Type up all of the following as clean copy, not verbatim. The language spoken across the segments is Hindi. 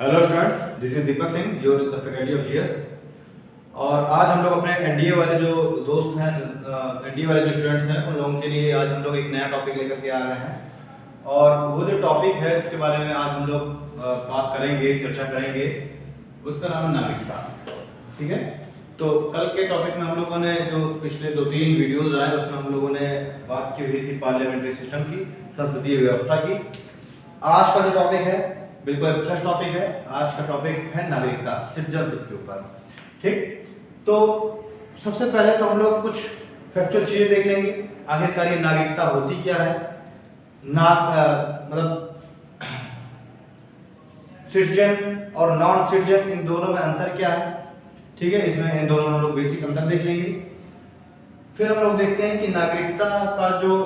Hello students, this is Deepak Singh, your faculty of GS. और आज हम लोग अपने एनडीए वाले जो दोस्त हैं, एनडीए वाले जो स्टूडेंट्स हैं, उन लोगों के लिए आज हम लोग एक नया टॉपिक लेकर के आ रहे हैं। और वो जो टॉपिक है जिसके बारे में आज हम लोग बात करेंगे, चर्चा करेंगे, उसका नाम है नागरिकता। ठीक है, तो कल के टॉपिक में हम लोगों ने जो पिछले 2-3 वीडियोज आए उसमें हम लोगों ने बात की हुई थी पार्लियामेंट्री सिस्टम की, संसदीय व्यवस्था की। आज का जो टॉपिक है बिल्कुल फ्रेश टॉपिक है। आज का टॉपिक है नागरिकता, सिटीजनशिप के ऊपर। ठीक, तो सबसे पहले तो हम लोग कुछ फैक्चुअल चीजें देख लेंगे। आखिरकार ये नागरिकता होती क्या है, मतलब सिटीजन और नॉन सिटीजन, इन दोनों में अंतर क्या है। ठीक है, इसमें इन दोनों में हम लोग बेसिक अंतर देख लेंगे। फिर हम लोग देखते हैं कि नागरिकता का जो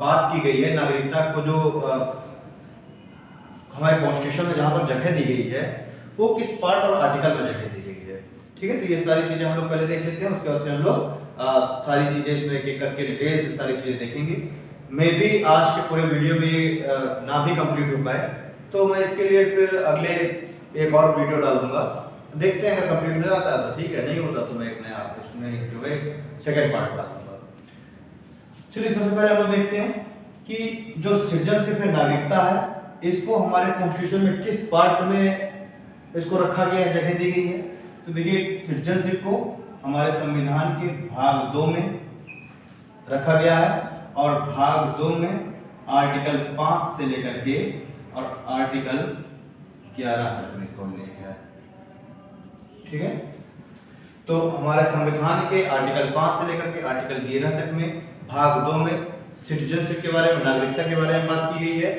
बात की गई है, नागरिकता को जो हमारे कॉन्स्टिट्यूशन में जहाँ पर जगह दी गई है वो किस पार्ट और आर्टिकल में जगह दी गई है। ठीक है, तो ये सारी चीजें हम लोग पहले देख लेते हैं, उसके बाद हम लोग सारी चीजें इसमें एक एक करके डिटेल से सारी चीजें देखेंगे। मे बी आज के पूरे वीडियो में ना भी कंप्लीट हो पाए, तो मैं इसके लिए फिर अगले एक और वीडियो डाल दूंगा। देखते हैं, अगर कंप्लीट हो जाता है तो ठीक है, नहीं होता तो मैं एक नया इसमें जो है सेकेंड पार्ट डाल दूंगा। चलिए, सबसे पहले हम लोग देखते हैं कि जो सिटीजनशिप है, नागरिकता है, इसको हमारे कॉन्स्टिट्यूशन में किस पार्ट में इसको रखा गया है, जगह दी गई है। तो देखिए, सिटीजनशिप को हमारे संविधान के भाग 2 में रखा गया है, और भाग 2 में आर्टिकल 5 से लेकर के और आर्टिकल 11 तक में इसको लिया गया है। ठीक है, तो हमारे संविधान के आर्टिकल 5 से लेकर के आर्टिकल 11 तक में भाग 2 में सिटीजनशिप के बारे में, नागरिकता के बारे में बात की गई है।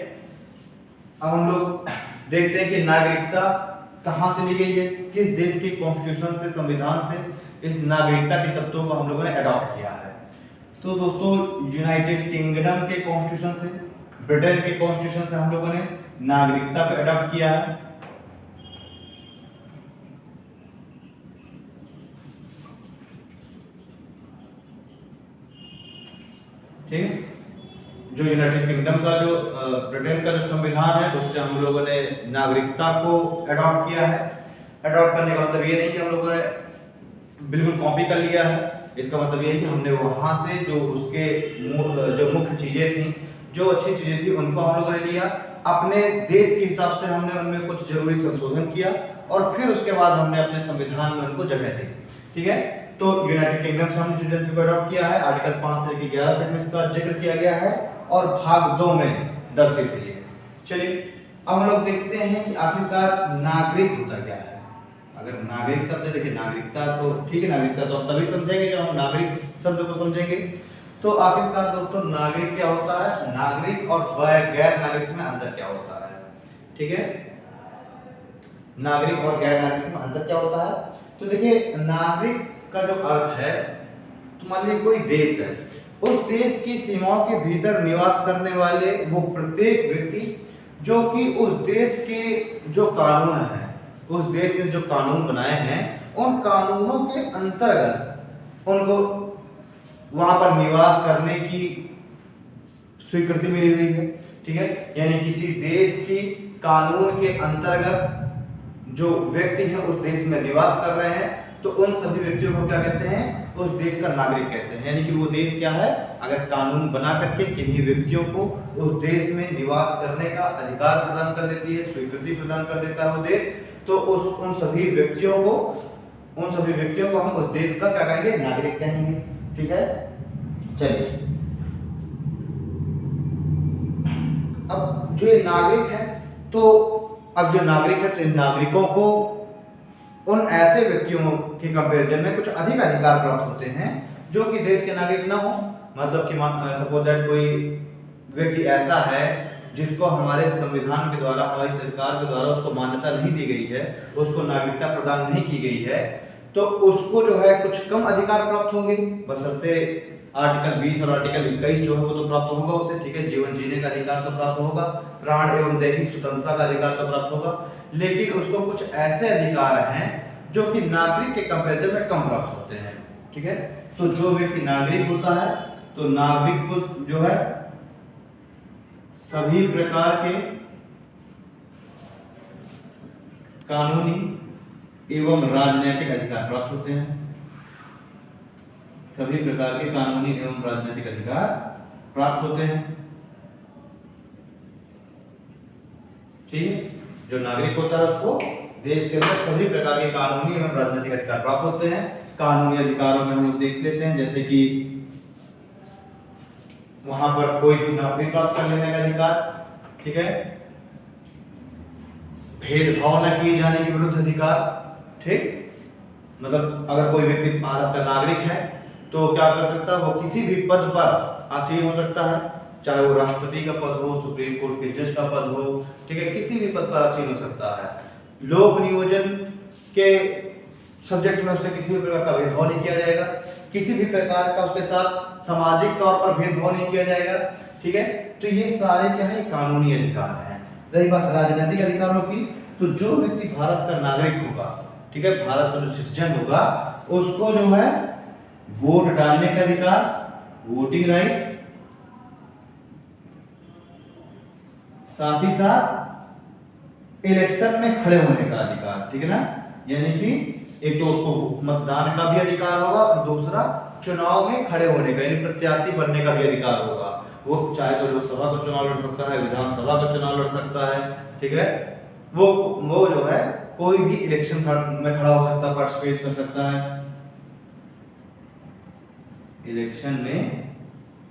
अब हम लोग देखते हैं कि नागरिकता कहाँ से ली गई है, किस देश के कॉन्स्टिट्यूशन से, संविधान से इस नागरिकता के तत्वों को हम लोगों ने अडॉप्ट किया है। तो दोस्तों, यूनाइटेड किंगडम के कॉन्स्टिट्यूशन से, ब्रिटेन के कॉन्स्टिट्यूशन से हम लोगों ने नागरिकता को अडॉप्ट किया है। ठीक है, जो यूनाइटेड किंगडम का जो ब्रिटेन का जो संविधान है, उससे हम लोगों ने नागरिकता को अडॉप्ट किया है। अडॉप्ट करने का मतलब ये नहीं कि हम लोगों ने बिल्कुल कॉपी कर लिया है। इसका मतलब ये है कि हमने वहां से जो उसके जो मुख्य चीजें थी, जो अच्छी चीजें थी, उनको हम लोगों ने लिया, अपने देश के हिसाब से हमने उनमें कुछ जरूरी संशोधन किया, और फिर उसके बाद हमने अपने संविधान में उनको जगह दी। ठीक है, तो यूनाइटेड किंगडम से हमने सिटीजनशिप को अडॉप्ट किया है। आर्टिकल 5 से लेकर 11 तक में इसका जिक्र किया गया है और भाग 2 में दर्शित है। चलिए, अब हम लोग देखते हैं कि आखिरकार नागरिक होता क्या है। अगर नागरिक शब्द, देखिए नागरिकता तो ठीक है, नागरिकता तो हम तभी समझेंगे जब हम नागरिक शब्द को समझेंगे। तो आखिरकार दोस्तों, नागरिक क्या होता है, नागरिक और गैर नागरिक में अंतर क्या होता है। ठीक है, नागरिक और गैर नागरिक में अंतर क्या होता है। तो देखिए, नागरिक का जो अर्थ है, तो मान लीजिए कोई देश है, उस देश की सीमाओं के भीतर निवास करने वाले वो प्रत्येक व्यक्ति जो कि उस देश के जो कानून है, उस देश ने जो कानून बनाए हैं, उन कानूनों के अंतर्गत उनको वहां पर निवास करने की स्वीकृति मिली हुई है। ठीक है, यानी किसी देश की कानून के अंतर्गत जो व्यक्ति है उस देश में निवास कर रहे हैं, तो उन सभी व्यक्तियों को क्या कहते हैं, उस देश का नागरिक कहते हैं। यानी कि वो देश क्या है, अगर कानून बना करके किन्हीं व्यक्तियों को उस देश में निवास करने का अधिकार प्रदान कर देती है, स्वीकृति प्रदान कर देता है वो देश, तो उन सभी व्यक्तियों को हम उस देश का क्या कहेंगे, नागरिक कहेंगे। ठीक है, चलिए, अब जो ये नागरिक है, तो अब जो नागरिक है, तो इन नागरिकों को उन ऐसे व्यक्तियों के कंपैरिजन में कुछ अधिक अधिकार प्राप्त होते हैं जो कि देश के नागरिक ना हो। मतलब कि सपोज दैट कोई व्यक्ति ऐसा है जिसको हमारे संविधान के द्वारा, हमारी सरकार के द्वारा उसको मान्यता नहीं दी गई है, उसको नागरिकता प्रदान नहीं की गई है, तो उसको जो है कुछ कम अधिकार प्राप्त होंगे, बशर्ते आर्टिकल 20 और आर्टिकल 21 जो है वो तो प्राप्त होगा उसे। ठीक है, जीवन जीने का अधिकार तो प्राप्त होगा, प्राण एवं दैहिक स्वतंत्रता का अधिकार तो प्राप्त होगा, लेकिन उसको कुछ ऐसे अधिकार हैं जो कि नागरिक के कंपैरिजन में कम प्राप्त होते हैं। ठीक है, तो जो व्यक्ति नागरिक होता है, तो नागरिक को जो है सभी प्रकार के कानूनी एवं राजनीतिक अधिकार प्राप्त होते हैं। सभी प्रकार के कानूनी एवं राजनीतिक अधिकार प्राप्त होते हैं। ठीक है, जो नागरिक होता है उसको देश के अंदर सभी प्रकार के कानूनी एवं राजनीतिक अधिकार प्राप्त होते हैं। कानूनी अधिकारों में हम लोग देख लेते हैं, जैसे कि वहां पर कोई भी नौकरी प्राप्त कर लेने का अधिकार, ठीक है, भेदभाव न किए जाने के विरुद्ध अधिकार, ठीक, मतलब अगर कोई व्यक्ति भारत का नागरिक है तो क्या कर सकता है, वो किसी भी पद पर आसीन हो सकता है, चाहे वो राष्ट्रपति का पद हो, सुप्रीम कोर्ट के जज का पद हो, ठीक है, किसी भी पद पर आसीन हो सकता है। लोक नियोजन के सब्जेक्ट में उससे किसी भी प्रकार का भेदभाव नहीं किया जाएगा, किसी भी प्रकार का उसके साथ सामाजिक तौर पर भेदभाव नहीं किया जाएगा, ठीक है। तो ये सारे क्या है, कानूनी अधिकार हैं। रही बात राजनीतिक अधिकारों की, तो जो व्यक्ति भारत का नागरिक होगा, ठीक है, भारत का जो सिटीजन होगा, उसको जो है वोट डालने का अधिकार, वोटिंग राइट, साथ ही साथ इलेक्शन में खड़े होने का अधिकार, ठीक है ना, यानी कि एक तो उसको मतदान का भी अधिकार होगा और दूसरा चुनाव में खड़े होने का यानी प्रत्याशी बनने का भी अधिकार होगा। वो चाहे तो लोकसभा का चुनाव लड़ सकता है, विधानसभा का चुनाव लड़ सकता है, ठीक है, वो जो है कोई भी इलेक्शन में खड़ा हो सकता है, पार्टिसिपेट कर सकता है, इलेक्शन में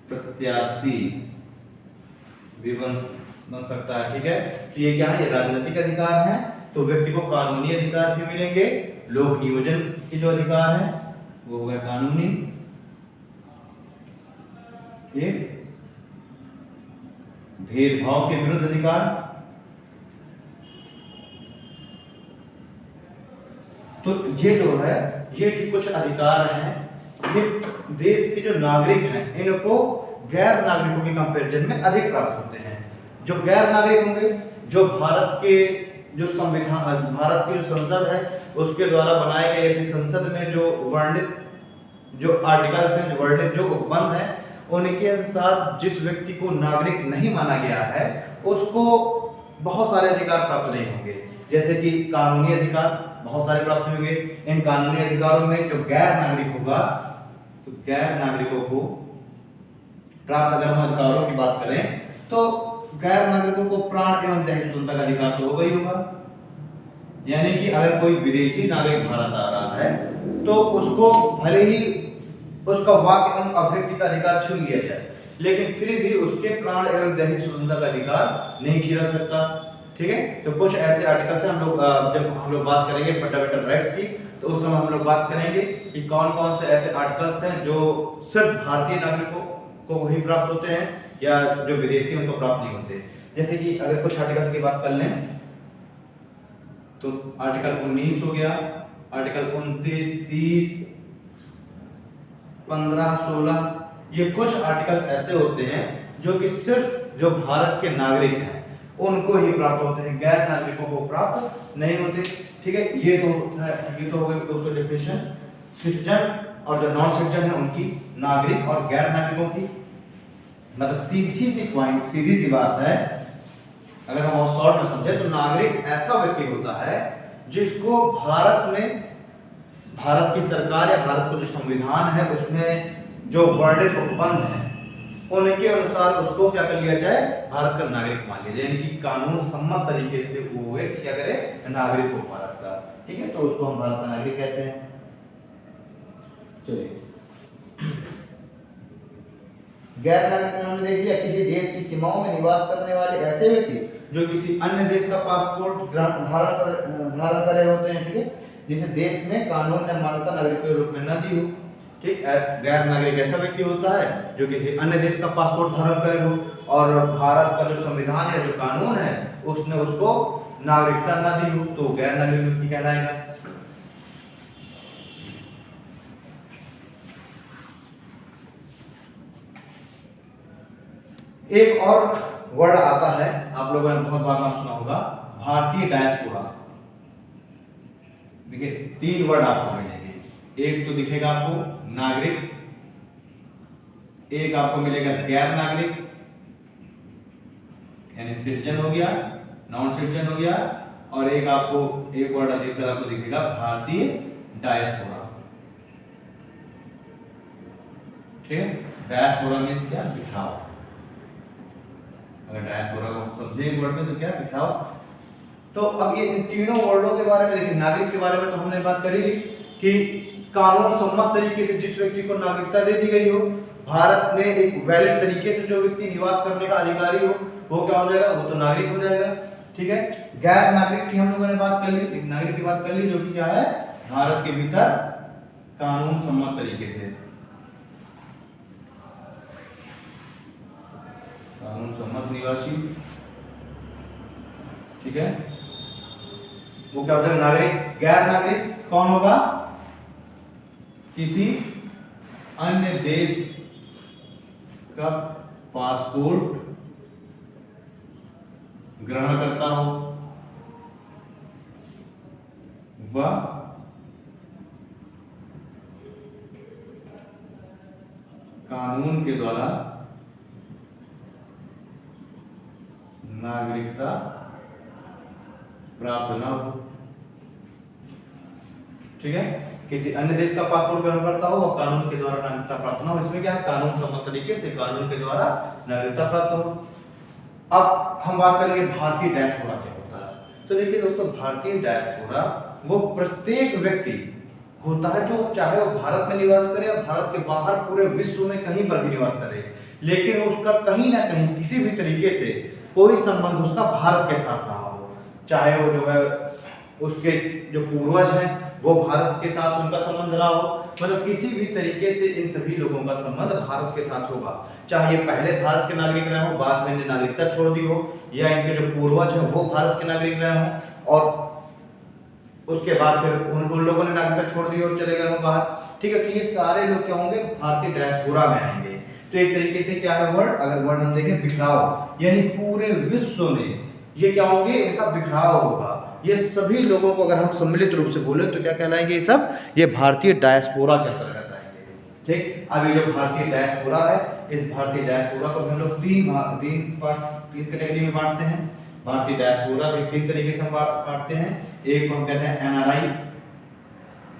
प्रत्याशी भी बन सकता है, ठीक है। तो ये क्या है, ये राजनीतिक अधिकार है। तो व्यक्ति को कानूनी अधिकार भी मिलेंगे, लोक नियोजन के जो अधिकार है वो हो गया कानूनी, ठीक, भेदभाव के विरुद्ध अधिकार, तो ये जो है, ये जो कुछ अधिकार हैं, ये देश के जो नागरिक हैं इनको गैर नागरिकों के कंपैरिजन में अधिक प्राप्त होते हैं। जो गैर नागरिक होंगे, जो भारत के जो संविधान, भारत की जो संसद है उसके द्वारा बनाए गए, फिर संसद में जो वर्णित जो आर्टिकल्स हैं, जो वर्णित जो उपबंध हैं, उनके अनुसार जिस व्यक्ति को नागरिक नहीं माना गया है उसको बहुत सारे अधिकार प्राप्त नहीं होंगे। जैसे कि कानूनी अधिकार बहुत सारे प्राप्त होंगे। इन कानूनी अधिकारों में जो गैर नागरिक होगा, तो गैर नागरिकों को प्राप्त, अगर हम अधिकारों की बात करें तो गैर नागरिकों को प्राण एवं दैहिक स्वतंत्रता का अधिकार तो होगा ही होगा। यानी कि अगर कोई विदेशी नागरिक भारत आ रहा है तो उसको भले ही उसका वाक एवं अभिव्यक्ति का अधिकार छीन लिया जाए, लेकिन फिर भी उसके प्राण एवं दैहिक स्वतंत्रता का अधिकार नहीं छीना सकता, ठीक है। तो कुछ ऐसे आर्टिकल्स हैं, हम लोग जब हम लोग बात करेंगे फंडामेंटल राइट्स की, तो उस समय हम लोग बात करेंगे कि कौन कौन से ऐसे आर्टिकल्स हैं जो सिर्फ भारतीय नागरिकों को ही प्राप्त होते हैं या जो विदेशी उनको प्राप्त नहीं होते। जैसे कि अगर कुछ आर्टिकल्स की बात कर लें तो आर्टिकल 19 हो गया, आर्टिकल 29, 30, 15, 16, ये कुछ आर्टिकल्स ऐसे होते हैं जो कि सिर्फ जो भारत के नागरिक हैं उनको ही प्राप्त होते हैं, गैर नागरिकों को प्राप्त नहीं होते, ठीक है। ये तो हो गई दोस्तों डेफिनेशन सिटीजन और जो नॉन सिटीजन है उनकी, नागरिक और गैर नागरिकों की। मतलब सीधी सी बात है, अगर हम शॉर्ट में समझे तो नागरिक ऐसा व्यक्ति होता है जिसको भारत में, भारत की सरकार या भारत का जो संविधान है उसमें जो वर्णित उपबंध है उनके अनुसार उसको क्या कर लिया जाए, भारत का नागरिक मान लिया जाए, यानी कि कानून सम्मत तरीके से वो व्यक्ति क्या करे, नागरिक हो भारत का, ठीक है। तो उसको हम भारत का नागरिक कहते हैं। चलिए, गैर नागरिक हमने देख लिया, किसी देश की सीमाओं में निवास करने वाले ऐसे व्यक्ति जो किसी अन्य देश का पासपोर्ट धारण करे होते हैं, ठीक है, जिसे देश में कानून ने मान्यता नागरिक के रूप में न दी हो, ठीक। गैर नागरिक ऐसा व्यक्ति होता है जो किसी अन्य देश का पासपोर्ट धारण करे हो और भारत का जो संविधान या जो कानून है उसने उसको नागरिकता न दी हो, तो गैर नागरिक व्यक्ति कहलाएगा। एक और वर्ड आता है, आप लोगों ने बहुत बार नाम सुना होगा, भारतीय डायस्पोरा। देखिए 3 वर्ड आपको मिलेंगे, एक तो दिखेगा आपको नागरिक, एक आपको मिलेगा गैर नागरिक यानी सिटीजन हो गया, नॉन सिटीजन हो गया, और एक आपको एक वर्ड अधिकतर आपको दिखेगा भारतीय डायस्पोरा। ठीक है, डायस्पोरा मीन्स क्या, बिखराव। अगर डायस्पोरा को हम समझे एक वर्ड में तो क्या, बिखराव। तो अब ये इन तीनों वर्डों के बारे में देखिए, नागरिक के बारे में तो हमने बात करी कि कानून सम्मत तरीके से जिस व्यक्ति को नागरिकता दे दी गई हो, भारत में एक वैलिड तरीके से जो व्यक्ति निवास करने का अधिकारी हो, वो क्या हो जाएगा, वो तो नागरिक हो जाएगा। ठीक है, गैर नागरिक की हम लोगों ने बात कर ली, एक नागरिक की बात कर ली जो कि क्या है, भारत के भीतर कानून सम्मत तरीके से, कानून सम्मत निवासी। ठीक है, वो क्या होता है, नागरिक। गैर नागरिक कौन होगा, किसी अन्य देश का पासपोर्ट ग्रहण करता हो व कानून के द्वारा नागरिकता प्राप्त न हो। ठीक है, किसी अन्य देश का पासपोर्ट ग्रहण करता हो और कानून के द्वारा नागरिकता प्राप्त न हो, इसमें क्या है, कानून सम्मत तरीके से कानून के द्वारा नागरिकता प्राप्त हो। अब हम बात करेंगे भारतीय डायस्पोरा क्या होता है। तो देखिए दोस्तों, भारतीय डायस्पोरा वो प्रत्येक व्यक्ति होता है जो चाहे वो भारत में निवास करे या भारत के बाहर पूरे विश्व में कहीं पर भी निवास करे, लेकिन उसका कहीं ना कहीं किसी भी तरीके से कोई संबंध उसका भारत के साथ रहा हो, चाहे वो जो है उसके जो पूर्वज हैं वो भारत के साथ उनका संबंध रहा हो, मतलब किसी भी तरीके से इन सभी लोगों का संबंध भारत के साथ होगा, चाहे ये पहले भारत के नागरिक रहे हो, बाद में इन्हें नागरिकता छोड़ दी हो, या इनके जो पूर्वज हैं वो भारत के नागरिक रहे हो और उसके बाद फिर उन लोगों ने नागरिकता छोड़ दी और चले गए हो बाहर। ठीक है, तो ये सारे लोग क्या होंगे, भारतीय डायस्पोरा में आएंगे। तो एक तरीके से क्या है वर्ड, अगर वर्ड हम देखें बिखराव, यानी पूरे विश्व में ये क्या होंगे, इनका बिखराव होगा। ये सभी लोगों को अगर हम सम्मिलित रूप से बोले तो क्या कहलाएंगे, ये सब ये भारतीय डायस्पोरा के अंतर्गत आएंगे। ठीक, अब ये जो भारतीय डायस्पोरा है, इस भारतीय डायस्पोरा को हम लोग तीन कैटेगरी में बांटते हैं। भारतीय डायस्पोरा भी तीन तरीके से हम बांटते हैं। एक को हम कहते हैं एनआरआई,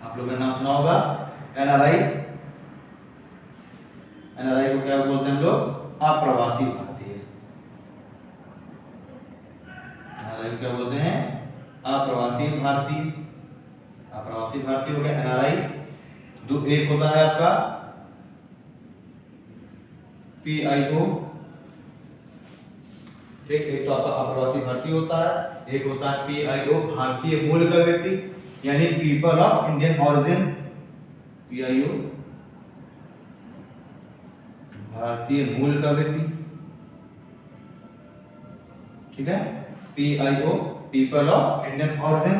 आप लोगों ने नाम सुना होगा एनआरआई। एनआरआई को क्या बोलते हैं हम लोग, अप्रवासी भारतीय। एनआरआई को क्या बोलते हैं, अप्रवासी भारतीय। अप्रवासी भारतीय हो गया एनआरआई। एक होता है आपका पीआईओ। ठीक, एक तो आपका अप्रवासी भारतीय होता है, एक होता है पीआईओ, भारतीय मूल का व्यक्ति, यानी people of Indian origin. PIO भारतीय मूल का व्यक्ति। ठीक है, PIO people of Indian origin.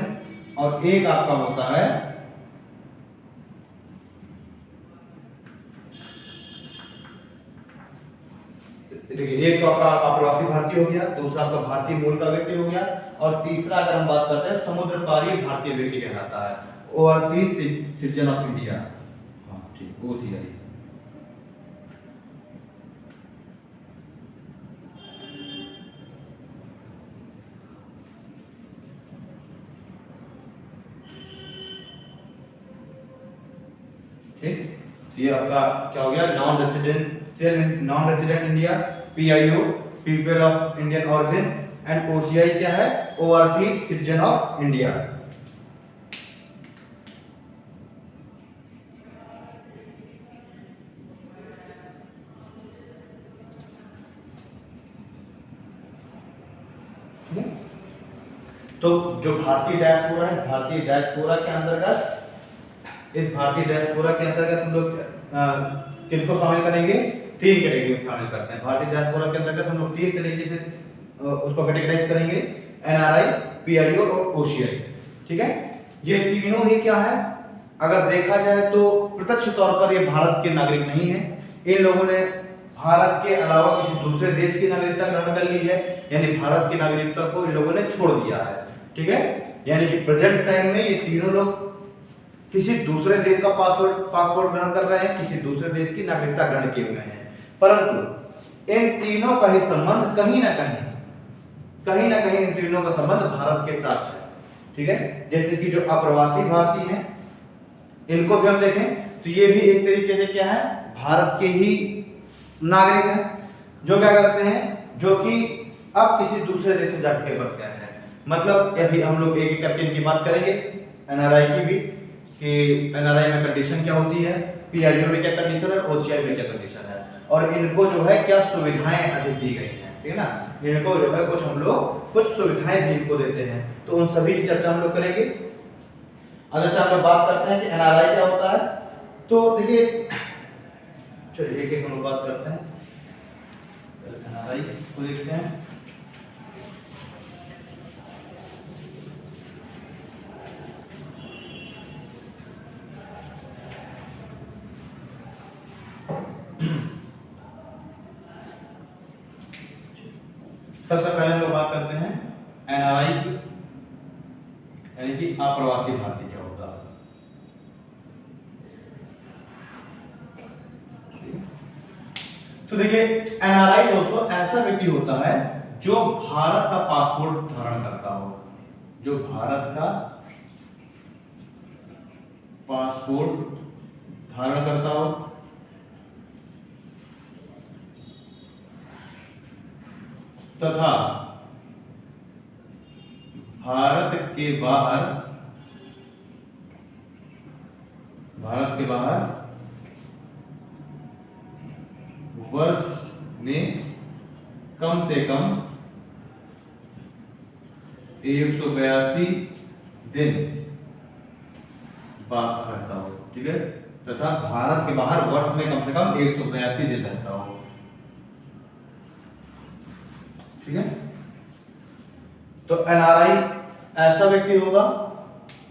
और एक आपका होता है देखिए, एक तो आपका अप्रवासी भारतीय हो गया, दूसरा आपका भारतीय मूल का व्यक्ति हो गया, और तीसरा अगर हम बात करते हैं समुद्र पारी भारतीय व्यक्ति कहलाता है, ओवरसीज सिटीजन ऑफ इंडिया। हाँ ठीक, ओसीआई। ठीक, ये आपका क्या हो गया, non resident India, PIO people of Indian origin, and OCI क्या है, ओवरसीज सिटीजन ऑफ इंडिया। तो जो भारतीय डायस्पोरा है, भारतीय डायस्पोरा के अंतर्गत, इस भारतीय डायस्पोरा के अंतर्गत हम लोग किनको शामिल करेंगे, तीन कैटेगरी में शामिल करते हैं। भारतीय डायस्पोरा के अंतर्गत हम लोग तीन तरीके से उसको कैटेगराइज करेंगे, एनआरआई, पीआईओ और ओसीआई। ठीक है, ये तीनों ही क्या है, अगर देखा जाए तो प्रत्यक्ष तौर पर ये भारत के नागरिक नहीं है। इन लोगों ने भारत के अलावा किसी दूसरे देश की नागरिकता ग्रहण कर ली है, यानी भारत की नागरिकता को इन लोगों ने छोड़ दिया है। ठीक है, यानी कि प्रेजेंट टाइम में ये तीनों लोग किसी दूसरे देश का पासपोर्ट ग्रहण कर रहे हैं, किसी दूसरे देश की नागरिकता ग्रहण किए हुए हैं, परंतु इन तीनों का ही संबंध कहीं ना कहीं इन तीनों का संबंध भारत के साथ है। ठीक है। जैसे कि जो अप्रवासी भारतीय हैं इनको भी हम देखें तो ये भी एक तरीके से क्या है, भारत के ही नागरिक हैं, जो क्या करते हैं, जो कि अब किसी दूसरे देश में जाकर बस गए हैं। मतलब अभी हम लोग एक एक करके इनकी बात करेंगे, एनआरआई की भी, कि एनआरआई में कंडीशन क्या होती है, पीआईओ में क्या कंडीशन है, ओसीआई में क्या कंडीशन है, और इनको जो है क्या सुविधाएं अधिक दी गई हैं, ठीक है ना। इनको जो है कुछ हम लोग कुछ सुविधाएं भी इनको देते हैं, तो उन सभी की चर्चा हम लोग करेंगे। अगर से हम लोग बात करते हैं कि एनआरआई क्या होता है, तो देखिए चलिए एक एक हम लोग बात करते हैं। एनआरआई को देखते हैं। सबसे पहले हम लोग बात करते हैं एनआरआई की, यानी कि अप्रवासी भारतीय क्या होता है। तो देखिए एनआरआई दोस्तों ऐसा व्यक्ति होता है जो भारत का पासपोर्ट धारण करता हो, जो भारत का पासपोर्ट धारण करता हो, तथा भारत के बाहर वर्ष में कम से कम 182 दिन रहता हो, ठीक है, तथा भारत के बाहर वर्ष में कम से कम 182 दिन रहता हो, ठीक है। तो एनआरआई ऐसा व्यक्ति होगा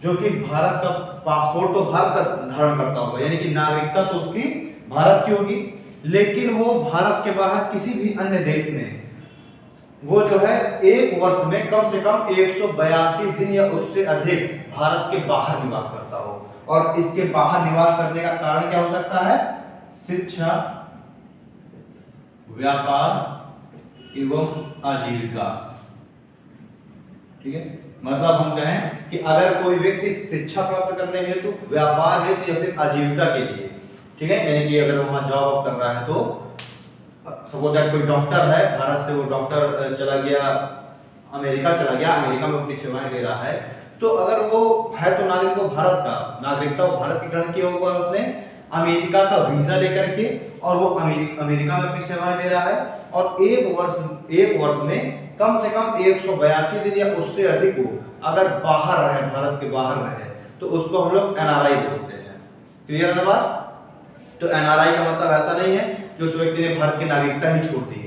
जो कि भारत का पासपोर्ट तो भारत का धारण करता होगा, यानी कि नागरिकता तो उसकी भारत की होगी, लेकिन वो भारत के बाहर किसी भी अन्य देश में वो जो है एक वर्ष में कम से कम 182 दिन या उससे अधिक भारत के बाहर निवास करता हो। और इसके बाहर निवास करने का कारण क्या हो सकता है, शिक्षा, व्यापार एवं आजीविका, ठीक है। मतलब हम कहें कि अगर कोई व्यक्ति शिक्षा प्राप्त करने हेतु, व्यापार हेतु या फिर आजीविका के लिए, ठीक है, यानी कि अगर वहां जॉब कर रहा है, तो सपोज दैट कोई डॉक्टर है, भारत से वो डॉक्टर चला गया अमेरिका, चला गया अमेरिका में अपनी सेवाएं दे रहा है, तो अगर वो है तो नागरिक, वो भारत का नागरिकता, वो भारत की ग्रहण किया हुआ है उसने, अमेरिका का वीजा लेकर के, और वो अमेरिका में अपनी सेवाएं दे रहा है, और एक वर्ष में कम से कम 182 दिन या उससे अधिक वो अगर बाहर रहे, भारत के बाहर रहे, तो उसको हम लोग एनआरआई बोलते हैं। क्लियर है बात। तो एनआरआई का मतलब ऐसा नहीं है कि उस व्यक्ति ने भारत की नागरिकता ही छोड़ दी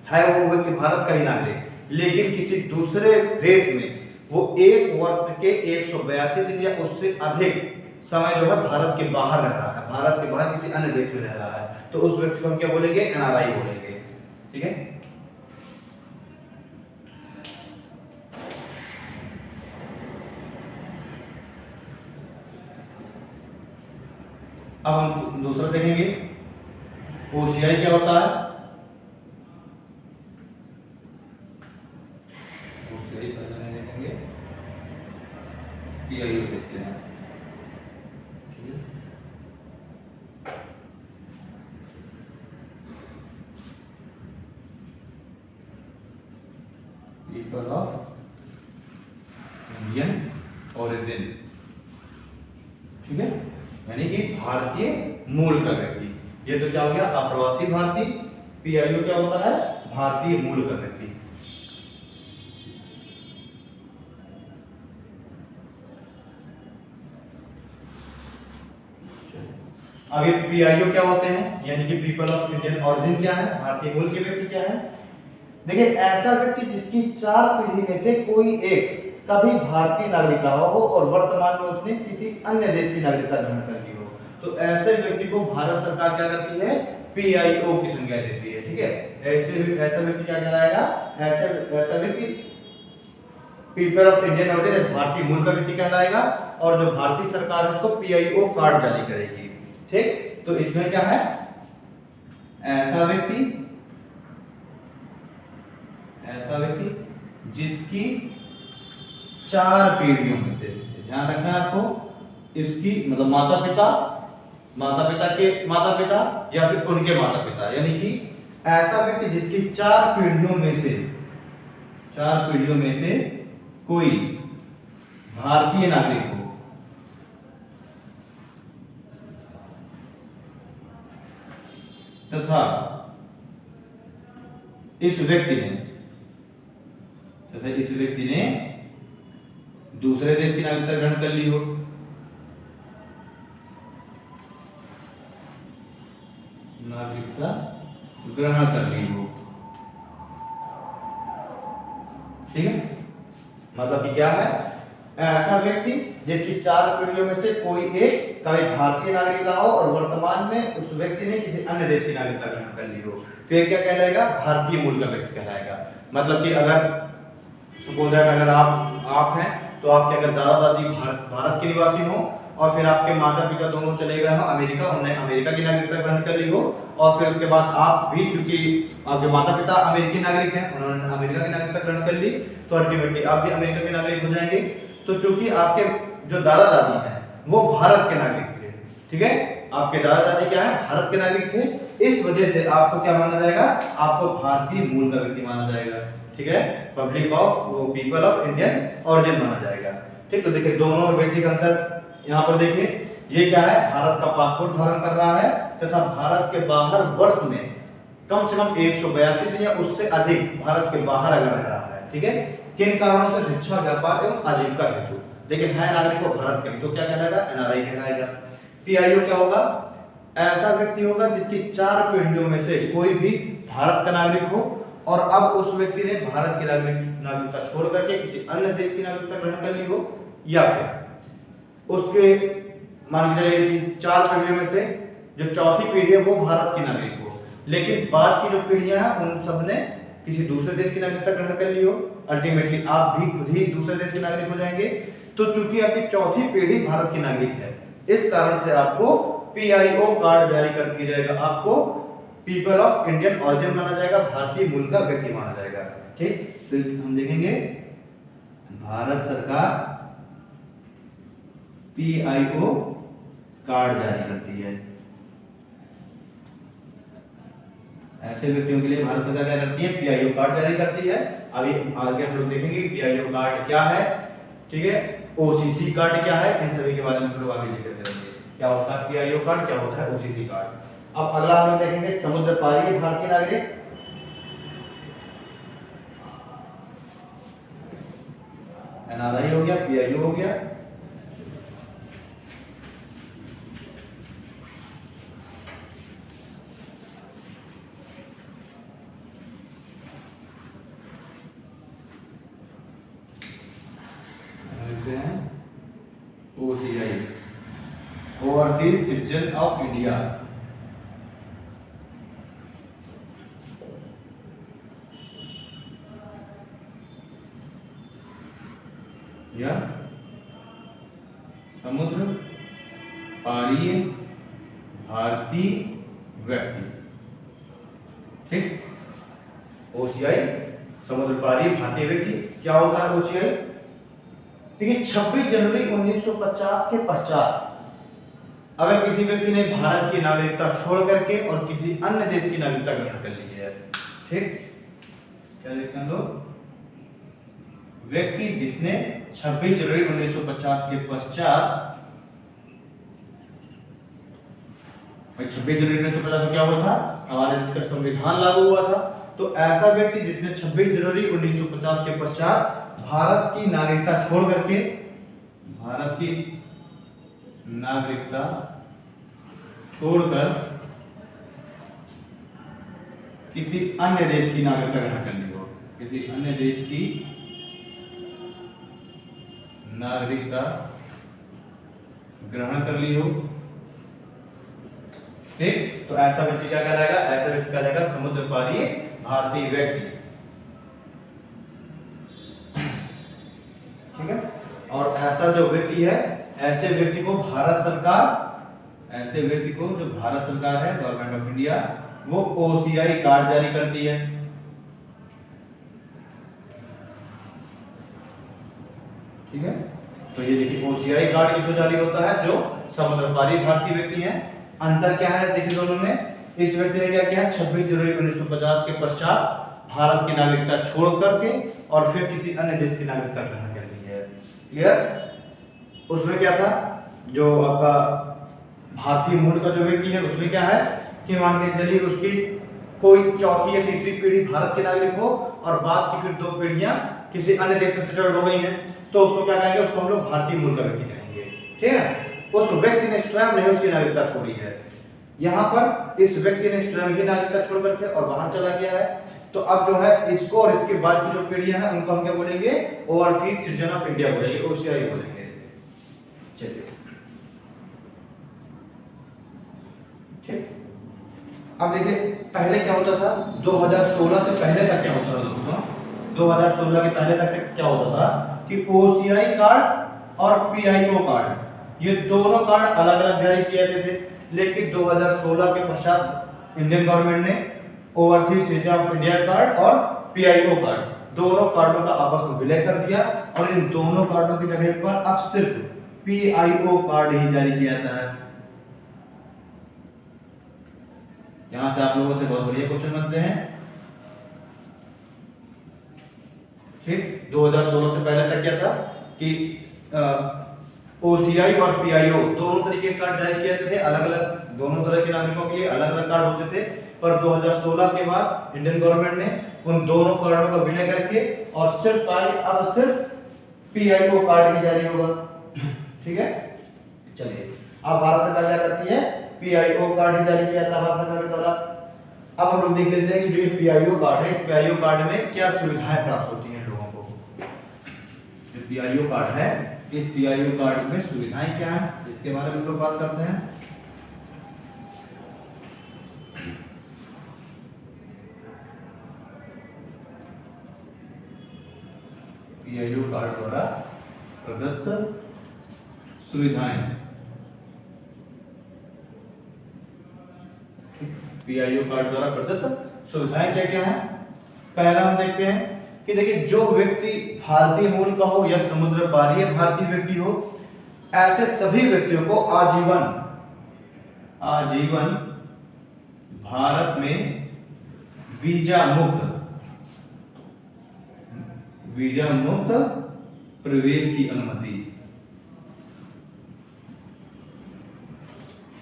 है वो व्यक्ति भारत का ही नागरिक, लेकिन किसी दूसरे देश में वो एक वर्ष के 182 दिन या उससे अधिक समय जो है भारत के बाहर रह रहा है, भारत के बाहर किसी अन्य देश में रह रहा है, तो उस व्यक्ति को हम क्या बोलेंगे, एनआरआई बोलेंगे, ठीक है। अब हम दूसरा देखेंगे, ओसीआई क्या होता है। ओसीआई पहले नहीं देखेंगे, पीआईओ देखते हैं, पीपल ऑफ इंडियन ओरिजिन, ठीक है, यानी कि भारतीय मूल का व्यक्ति। ये तो क्या हो गया, अप्रवासी भारतीय। पीआईओ क्या होता है, भारतीय मूल का व्यक्ति। अब ये पीआईओ क्या होते हैं, यानी कि पीपल ऑफ इंडियन ओरिजिन क्या है, भारतीय मूल के व्यक्ति क्या है। देखिए ऐसा व्यक्ति जिसकी 4 पीढ़ी में से कोई एक कभी भारतीय नागरिक रहा हो और वर्तमान में उसने किसी अन्य देश की नागरिकता ग्रहण कर ली हो, तो ऐसे व्यक्ति को भारत सरकार क्या करती है, पीआईओ की संज्ञा देती है, ठीक है। ऐसा व्यक्ति क्या कहलाएगा, ऐसा व्यक्ति पीपल ऑफ इंडियन ओरिजिन, भारतीय मूल का व्यक्ति कहलाएगा, और जो भारतीय सरकार है उसको पीआईओ कार्ड जारी करेगी, ठीक। तो इसमें क्या है, ऐसा व्यक्ति जिसकी 4 पीढ़ियों में से, ध्यान रखना है आपको, इसकी मतलब माता पिता, माता पिता के माता पिता या फिर उनके माता पिता, यानी कि ऐसा व्यक्ति जिसकी 4 पीढ़ियों में से, 4 पीढ़ियों में से कोई भारतीय नागरिक हो तथा इस व्यक्ति ने दूसरे देश की नागरिकता ग्रहण कर ली हो, नागरिकता ग्रहण कर ली हो, ठीक है। मतलब कि क्या है, ऐसा व्यक्ति जिसकी 4 पीढ़ियों में से कोई एक कभी भारतीय नागरिक रहा हो और वर्तमान में उस व्यक्ति ने किसी अन्य देश की नागरिकता ग्रहण कर ली हो, तो ये क्या कहलाएगा, भारतीय मूल का व्यक्ति कहलाएगा। मतलब कि अगर सपोज दैट अगर आप हैं तो आपके अगर दादा दादी भारत के निवासी हो और फिर आपके माता पिता दोनों चले गए हो अमेरिका, उन्होंने अमेरिका की नागरिकता ग्रहण कर ली हो, और फिर उसके बाद आप भी, क्योंकि आपके माता पिता अमेरिकी नागरिक हैं, उन्होंने अमेरिका की नागरिकता ग्रहण कर ली, तो अल्टीमेटली आप भी अमेरिका के नागरिक हो जाएंगे। तो चूंकि आपके जो दादा दादी हैं वो भारत के नागरिक थे, ठीक है, आपके दादा दादी क्या है, भारत के नागरिक थे, इस वजह से आपको क्या माना जाएगा, आपको भारतीय मूल का व्यक्ति माना जाएगा, ठीक है, पब्लिक ऑफ वो पीपल ऑफ इंडियन ओरिजिन माना जाएगा, ठीक। तो देखिए दोनों में बेसिक अंतर यहाँ पर देखिए, ये क्या है, भारत का पासपोर्ट धारण कर रहा है तथा भारत के बाहर वर्ष में कम से कम 182 दिन या उससे अधिक भारत के बाहर अगर रह रहा है, ठीक है, किन कारणों से, शिक्षा, व्यापार एवं आजीविका हेतु, लेकिन है नागरिक को भारत का, तो क्या कहलाएगा, एनआरआई कहलाएगा। पीआईओ क्या होगा, ऐसा व्यक्ति होगा जिसकी 4 पीढ़ियों में से कोई भी भारत का नागरिक हो और अब उस व्यक्ति ने भारत की नागरिकता छोड़ करके किसी अन्य देश की नागरिकता ग्रहण कर ली हो, या फिर उसके मान के चलिए कि 4 पीढ़ियों में से जो चौथी पीढ़ी है वो भारत की नागरिक हो, लेकिन बाद की जो पीढ़ियां हैं उन सब ने किसी दूसरे देश की नागरिकता ग्रहण कर ली हो, अल्टीमेटली आप भी खुद ही दूसरे देश के नागरिक हो जाएंगे। तो चूंकि आपकी चौथी पीढ़ी भारत की नागरिक है, इस कारण से आपको पीआईओ कार्ड जारी कर दिया जाएगा, आपको पीपल ऑफ इंडियन ओरिजिन माना जाएगा, भारतीय मूल का व्यक्ति माना जाएगा, ठीक। तो हम देखेंगे भारत सरकार पीआईओ कार्ड जारी करती है, ऐसे व्यक्तियों के लिए भारत सरकार क्या करती है, पीआईओ कार्ड जारी करती है। अभी आगे हम लोग देखेंगे कि पीआईओ कार्ड क्या है, ठीक है, ओसीसी कार्ड क्या है, इन सभी के बारे में हम लोग आगे जिक्र करेंगे, क्या होता है पीआईओ कार्ड, क्या होता है ओसीसी कार्ड। अब अगला हम लोग देखेंगे समुद्र पारी भारतीय नागरिक, एनआरआई हो गया, पीआईओ हो गया, OCI, overseas citizen of India, या समुद्र पारीय भारतीय व्यक्ति, ठीक। ओसीआई समुद्र पारीय भारतीय व्यक्ति क्या होता है ओसीआई, देखिए 26 जनवरी 1950 के पश्चात अगर किसी व्यक्ति ने भारत की नागरिकता छोड़ करके और किसी अन्य देश की नागरिकता ग्रहण कर ली है, ठीक, क्या देखते हैं लोग, व्यक्ति जिसने 26 जनवरी 1950 के पश्चात, 26 जनवरी 1950 में क्या हुआ था, हमारे देश का संविधान लागू हुआ था, तो ऐसा व्यक्ति जिसने 26 जनवरी 1950 के पश्चात भारत की नागरिकता छोड़ करके, भारत की नागरिकता छोड़कर किसी अन्य देश की नागरिकता ग्रहण कर ली हो, किसी अन्य देश की नागरिकता ग्रहण कर ली हो, ठीक, तो ऐसा व्यक्ति क्या कहलाएगा, ऐसा व्यक्ति कहलाएगा समुद्र पारीय भारतीय व्यक्ति, ठीक है। और ऐसा जो व्यक्ति है, ऐसे व्यक्ति को भारत सरकार, ऐसे व्यक्ति को जो भारत सरकार है, गवर्नमेंट ऑफ इंडिया, वो ओसीआई कार्ड जारी करती है, ठीक है। तो ये देखिए ओसीआई कार्ड किसको जारी होता है, जो समुद्र पारी भारतीय व्यक्ति हैं। अंतर क्या है देखिए दोनों में, इस व्यक्ति ने क्या किया 26 जनवरी 1950 के पश्चात भारत की नागरिकता छोड़ करके और फिर किसी अन्य देश की नागरिकता ग्रहण कर ली है। क्लियर। उसमें क्या था, जो आपका भारतीय मूल का जो व्यक्ति है उसमें क्या है कि मान के चलिए उसकी कोई चौथी या तीसरी पीढ़ी भारत के नागरिक हो और बाद की फिर 2 पीढ़ियां किसी अन्य देश में सेटल हो गई हैं, तो उसको क्या कहेंगे, उसको हम लोग भारतीय मूल का व्यक्ति कहेंगे। ठीक है। उस व्यक्ति ने स्वयं नहीं उसकी नागरिकता छोड़ी है। यहाँ पर इस व्यक्ति ने स्वयं ही नागरिकता छोड़ करके और बाहर चला गया है, तो अब जो है इसको और इसके बाद की जो पीढ़ियां हैं उनको हम क्या बोलेंगे, ओवरसीज सिटीजन ऑफ इंडिया बोलेंगे, ओसीआई बोलेंगे। चलिए ठीक। अब देखिए पहले क्या होता था, 2016 से पहले तक क्या होता था दोस्तों, 2016 के पहले तक क्या होता था कि ओसीआई कार्ड और पीआईओ कार्ड ये दोनों कार्ड अलग अलग जारी किए जाते थे। लेकिन 2016 के पश्चात इंडियन गवर्नमेंट ने overseas citizen of India card और पीआईओ कार्ड दोनों कार्डों का आपस में विलय कर दिया और इन दोनों कार्डों की जगह पर अब सिर्फ पीआईओ कार्ड ही जारी किया जाता है। यहां से आप लोगों से बहुत बढ़िया क्वेश्चन बनते हैं। ठीक। 2016 से पहले तक क्या था कि ओसीआई और पीआईओ दोनों तरीके के कार्ड जारी किए जाते थे, अलग अलग दोनों तरह के नागरिकों के लिए अलग अलग कार्ड होते थे। पर 2016 के बाद इंडियन गवर्नमेंट ने उन दोनों कार्डों का विलय करके और सिर्फ अब सिर्फ पीआईओ कार्ड ही जारी होगा। ठीक है। चलिए अब भारत सरकार क्या करती है, पीआईओ कार्ड ही जारी किया था भारत सरकार के द्वारा। अब हम लोग देख लेते हैं कि जो ये पीआईओ कार्ड है, इस पीआईओ कार्ड में क्या सुविधाएं प्राप्त होती हैं लोगों को। जो पीआईओ कार्ड है, इस पीआईओ कार्ड में सुविधाएं क्या है, इसके बारे में हम लोग बात करते हैं। पीआईओ कार्ड द्वारा प्रदत्त सुविधाएं। पीआईओ कार्ड द्वारा प्रदत्त सुविधाएं क्या क्या है। पहला हम देखते हैं कि देखिए जो व्यक्ति भारतीय मूल का हो या समुद्र पारीय भारतीय व्यक्ति हो, ऐसे सभी व्यक्तियों को आजीवन भारत में वीजा मुक्त प्रवेश की अनुमति।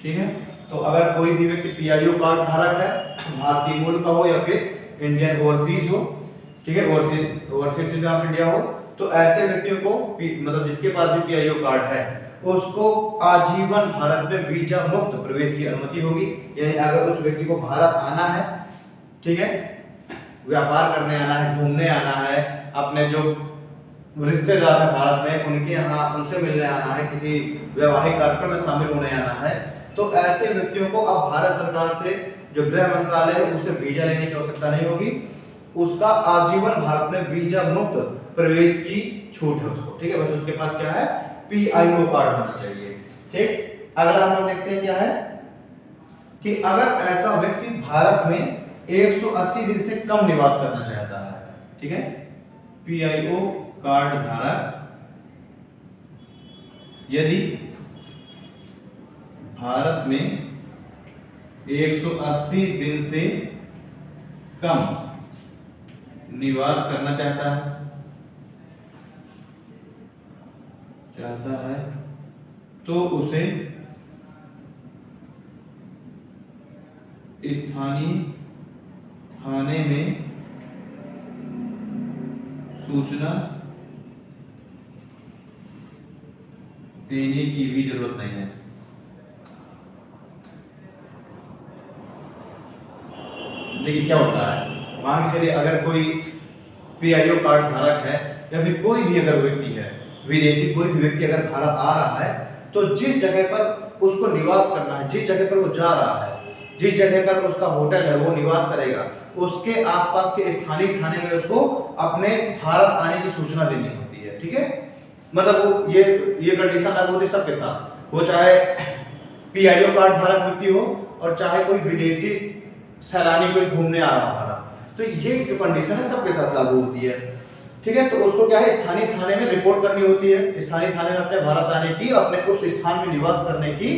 ठीक है। तो अगर कोई भी व्यक्ति पीआईओ कार्ड धारक है, भारतीय मूल का हो या फिर इंडियन ओवरसीज हो, ठीक है, ओवरसीज सिटीजन ऑफ इंडिया हो, तो ऐसे व्यक्तियों को मतलब जिसके पास भी पीआईओ कार्ड है उसको आजीवन भारत में वीजा मुक्त प्रवेश की अनुमति होगी। यानी अगर उस व्यक्ति को भारत आना है, ठीक है, व्यापार करने आना है, घूमने आना है, अपने जो रिश्तेदार है भारत में उनके यहाँ उनसे मिलने आना है, किसी वैवाहिक कार्यक्रम में शामिल होने आना है, तो ऐसे व्यक्तियों को अब भारत सरकार से जो गृह मंत्रालय है उससे वीजा लेने की आवश्यकता नहीं होगी। उसका आजीवन भारत में वीजा मुक्त प्रवेश की छूट है उसको। ठीक है। बस उसके पास क्या है, पीआईओ कार्ड होना चाहिए। ठीक। अगला हम लोग देखते हैं क्या है कि अगर ऐसा व्यक्ति भारत में 180 दिन से कम निवास करना चाहता है, ठीक है, पीआईओ कार्ड धारक यदि भारत में 180 दिन से कम निवास करना चाहता है तो उसे स्थानीय थाने में सूचना देने की भी जरूरत नहीं है। देखिए क्या होता है, मान के चलिए अगर कोई पीआईओ कार्ड धारक है या फिर कोई भी अगर व्यक्ति है विदेशी, कोई भी व्यक्ति अगर भारत आ रहा है तो जिस जगह पर उसको निवास करना है, जिस जगह पर वो जा रहा है, जिस जगह पर उसका होटल है वो निवास करेगा, उसके आसपास के स्थानीय थाने में उसको अपने भारत आने की सूचना देनी होती है। ठीक है। मतलब वो ये कंडीशन लागू होती है सबके साथ, वो चाहे पीआईओ कार्ड धारक व्यक्ति हो और चाहे कोई विदेशी सैलानी कोई घूमने आ रहा भारत, तो ये जो कंडीशन है सबके साथ लागू होती है। ठीक है, तो उसको क्या है, स्थानीय थाने में रिपोर्ट करनी होती है, स्थानीय थाने में अपने भारत आने की, अपने उस स्थान में निवास करने की,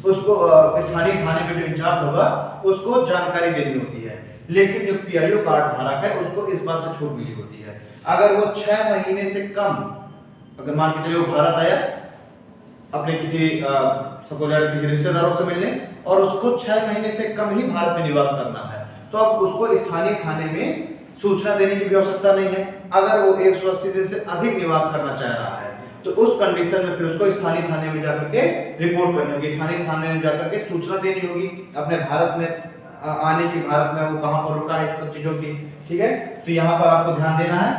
उसको स्थानीय थाने में जो इंचार्ज होगा उसको जानकारी देनी होती है। लेकिन जो पीआईओ कार्ड धारक है उसको इस बात से छूट मिली होती है, अगर वो 6 महीने से कम, अगर मान के चलिए वो भारत आया अपने किसी किसी रिश्तेदारों से मिलने और उसको 6 महीने से कम ही भारत में निवास करना है, तो अब उसको स्थानीय थाने में सूचना देने की भी आवश्यकता नहीं है। अगर वो 180 दिन से अधिक निवास करना चाह रहा है तो उस कंडीशन में फिर उसको स्थानीय थाने में जाकर के रिपोर्ट करनी होगी, स्थानीय थाने में जाकर के सूचना देनी होगी अपने भारत में आने की, भारत में वो कहाँ पर रुका है, इस सब चीजों की। ठीक है, तो यहाँ पर आपको ध्यान देना है,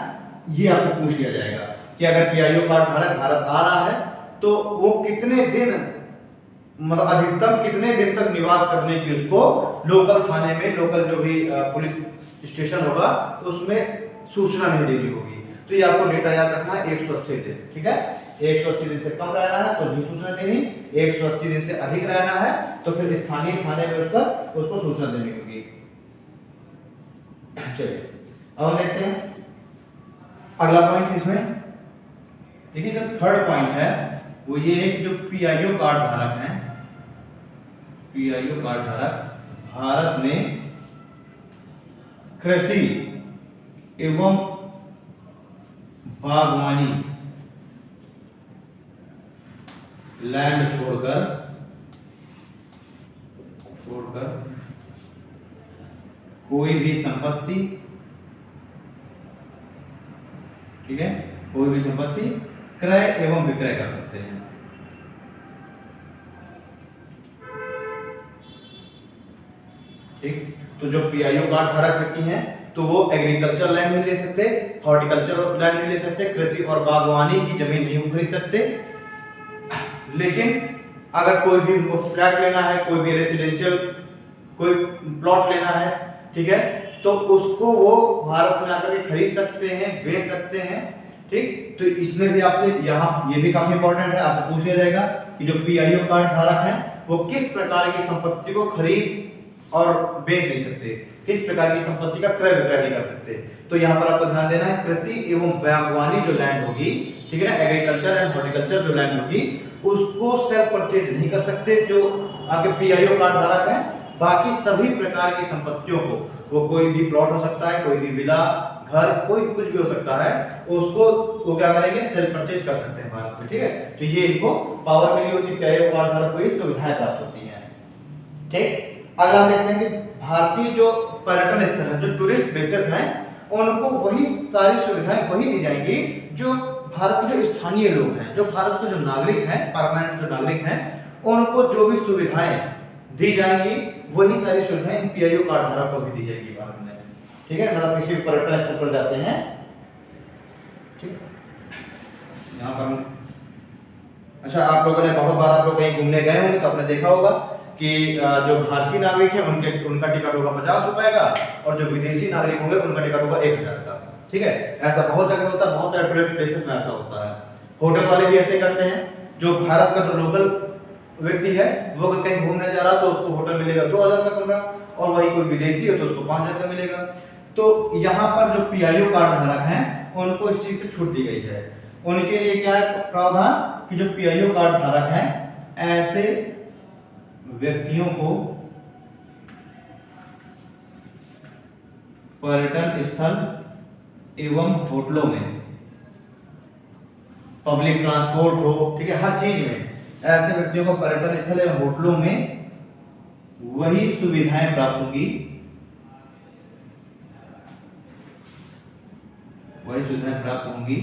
ये आपसे पूछ लिया जाएगा कि अगर पीआईओ कार्ड धारक भारत आ रहा है तो वो कितने दिन, मतलब अधिकतम कितने दिन तक निवास करने की उसको लोकल थाने में, लोकल जो भी पुलिस स्टेशन होगा उसमें सूचना नहीं देनी होगी। तो ये आपको डेटा याद रखना है, 180 दिन। ठीक है, 180 दिन से कम रहना है तो नहीं सूचना देनी, 180 दिन से अधिक रहना है तो फिर स्थानीय थाने में उसको सूचना देनी होगी। चलिए अब हम देखते हैं अगला पॉइंट इसमें। देखिए जो थर्ड पॉइंट है वो ये है कि जो पीआईओ कार्ड धारक हैं, पीआईओ कार्ड धारक भारत में कृषि एवं बागवानी लैंड छोड़कर कोई भी संपत्ति, ठीक है, कोई भी संपत्ति क्रय एवं विक्रय कर सकते हैं। ठीक, तो जो पीआईओ कार्ड धारक व्यक्ति हैं तो वो एग्रीकल्चर लैंड नहीं ले सकते, हॉर्टिकल्चर लैंड नहीं ले सकते, कृषि और बागवानी की जमीन नहीं खरीद सकते। लेकिन अगर कोई भी उनको फ्लैट लेना है, कोई भी रेसिडेंशियल कोई प्लॉट लेना है, ठीक है, तो उसको वो भारत में आकर के खरीद सकते हैं, बेच सकते हैं। ठीक, तो इसमें भी आपसे यहाँ ये भी काफी इंपॉर्टेंट है, आपसे पूछ लिया जाएगा कि जो पीआईओ कार्ड धारक हैं वो किस प्रकार की संपत्ति को खरीद और बेच नहीं सकते, किस प्रकार की संपत्ति का क्रय विक्रय नहीं कर सकते। तो यहाँ पर आपको ध्यान देना है, कृषि एवं बागवानी जो लैंड होगी, ठीक है ना, एग्रीकल्चर एंड हॉर्टिकल्चर जो लैंड होगी उसको सेल्फ परचेज नहीं कर सकते जो आपके पीआईओ कार्ड धारक हैं। बाकी सभी प्रकार की संपत्तियों को, वो कोई भी प्लॉट हो सकता है, कोई भी विला, घर, कोई कुछ भी हो सकता है, उसको वो क्या करेंगे, सेल्फ परचेज कर सकते हैं भारत में। ठीक है, तो ये इनको पावर मिली होती है, पीआईओ कार्ड धारक को ये सुविधाएं प्राप्त होती हैं। ठीक, अगला हम देखते हैं कि भारतीय जो पर्यटन स्थल है, जो टूरिस्ट प्लेसेस हैं, उनको वही सारी सुविधाएं वही दी जाएंगी जो भारत के जो स्थानीय लोग हैं, जो भारत के जो नागरिक हैं, परमानेंट जो नागरिक हैं, उनको जो भी सुविधाएं दी जाएंगी वही सारी सुविधाएं इन पीआईओ कार्ड धारक को भी दी जाएगी भारत में। ठीक है, मतलब किसी पर्यटन स्थल पर जाते हैं, ठीक, यहाँ पर अच्छा आप लोगों ने बहुत बार आप लोग कहीं घूमने गए होंगे तो आपने देखा होगा कि जो भारतीय नागरिक है उनका टिकट होगा 50 रुपए का और जो विदेशी नागरिक होंगे उनका टिकट होगा 1000 का। ठीक है, ऐसा बहुत जगह होता है, बहुत सारे टूरिस्ट प्लेसेस में ऐसा होता है। होटल वाले भी ऐसे करते हैं, जो भारत का जो लोकल व्यक्ति है वो अगर कहीं घूमने जा रहा तो उसको होटल मिलेगा 2000 का कमरा, और वही कोई विदेशी है तो उसको 5000 का मिलेगा। तो यहाँ पर जो पीआईओ कार्ड धारक हैं उनको इस चीज से छूट दी गई है। उनके लिए क्या है प्रावधान कि जो पीआईओ कार्ड धारक हैं ऐसे व्यक्तियों को पर्यटन स्थल एवं होटलों में, पब्लिक ट्रांसपोर्ट हो, ठीक है, हर चीज में ऐसे व्यक्तियों को पर्यटन स्थल एवं होटलों में वही सुविधाएं प्राप्त होंगी, वही सुविधाएं प्राप्त होंगी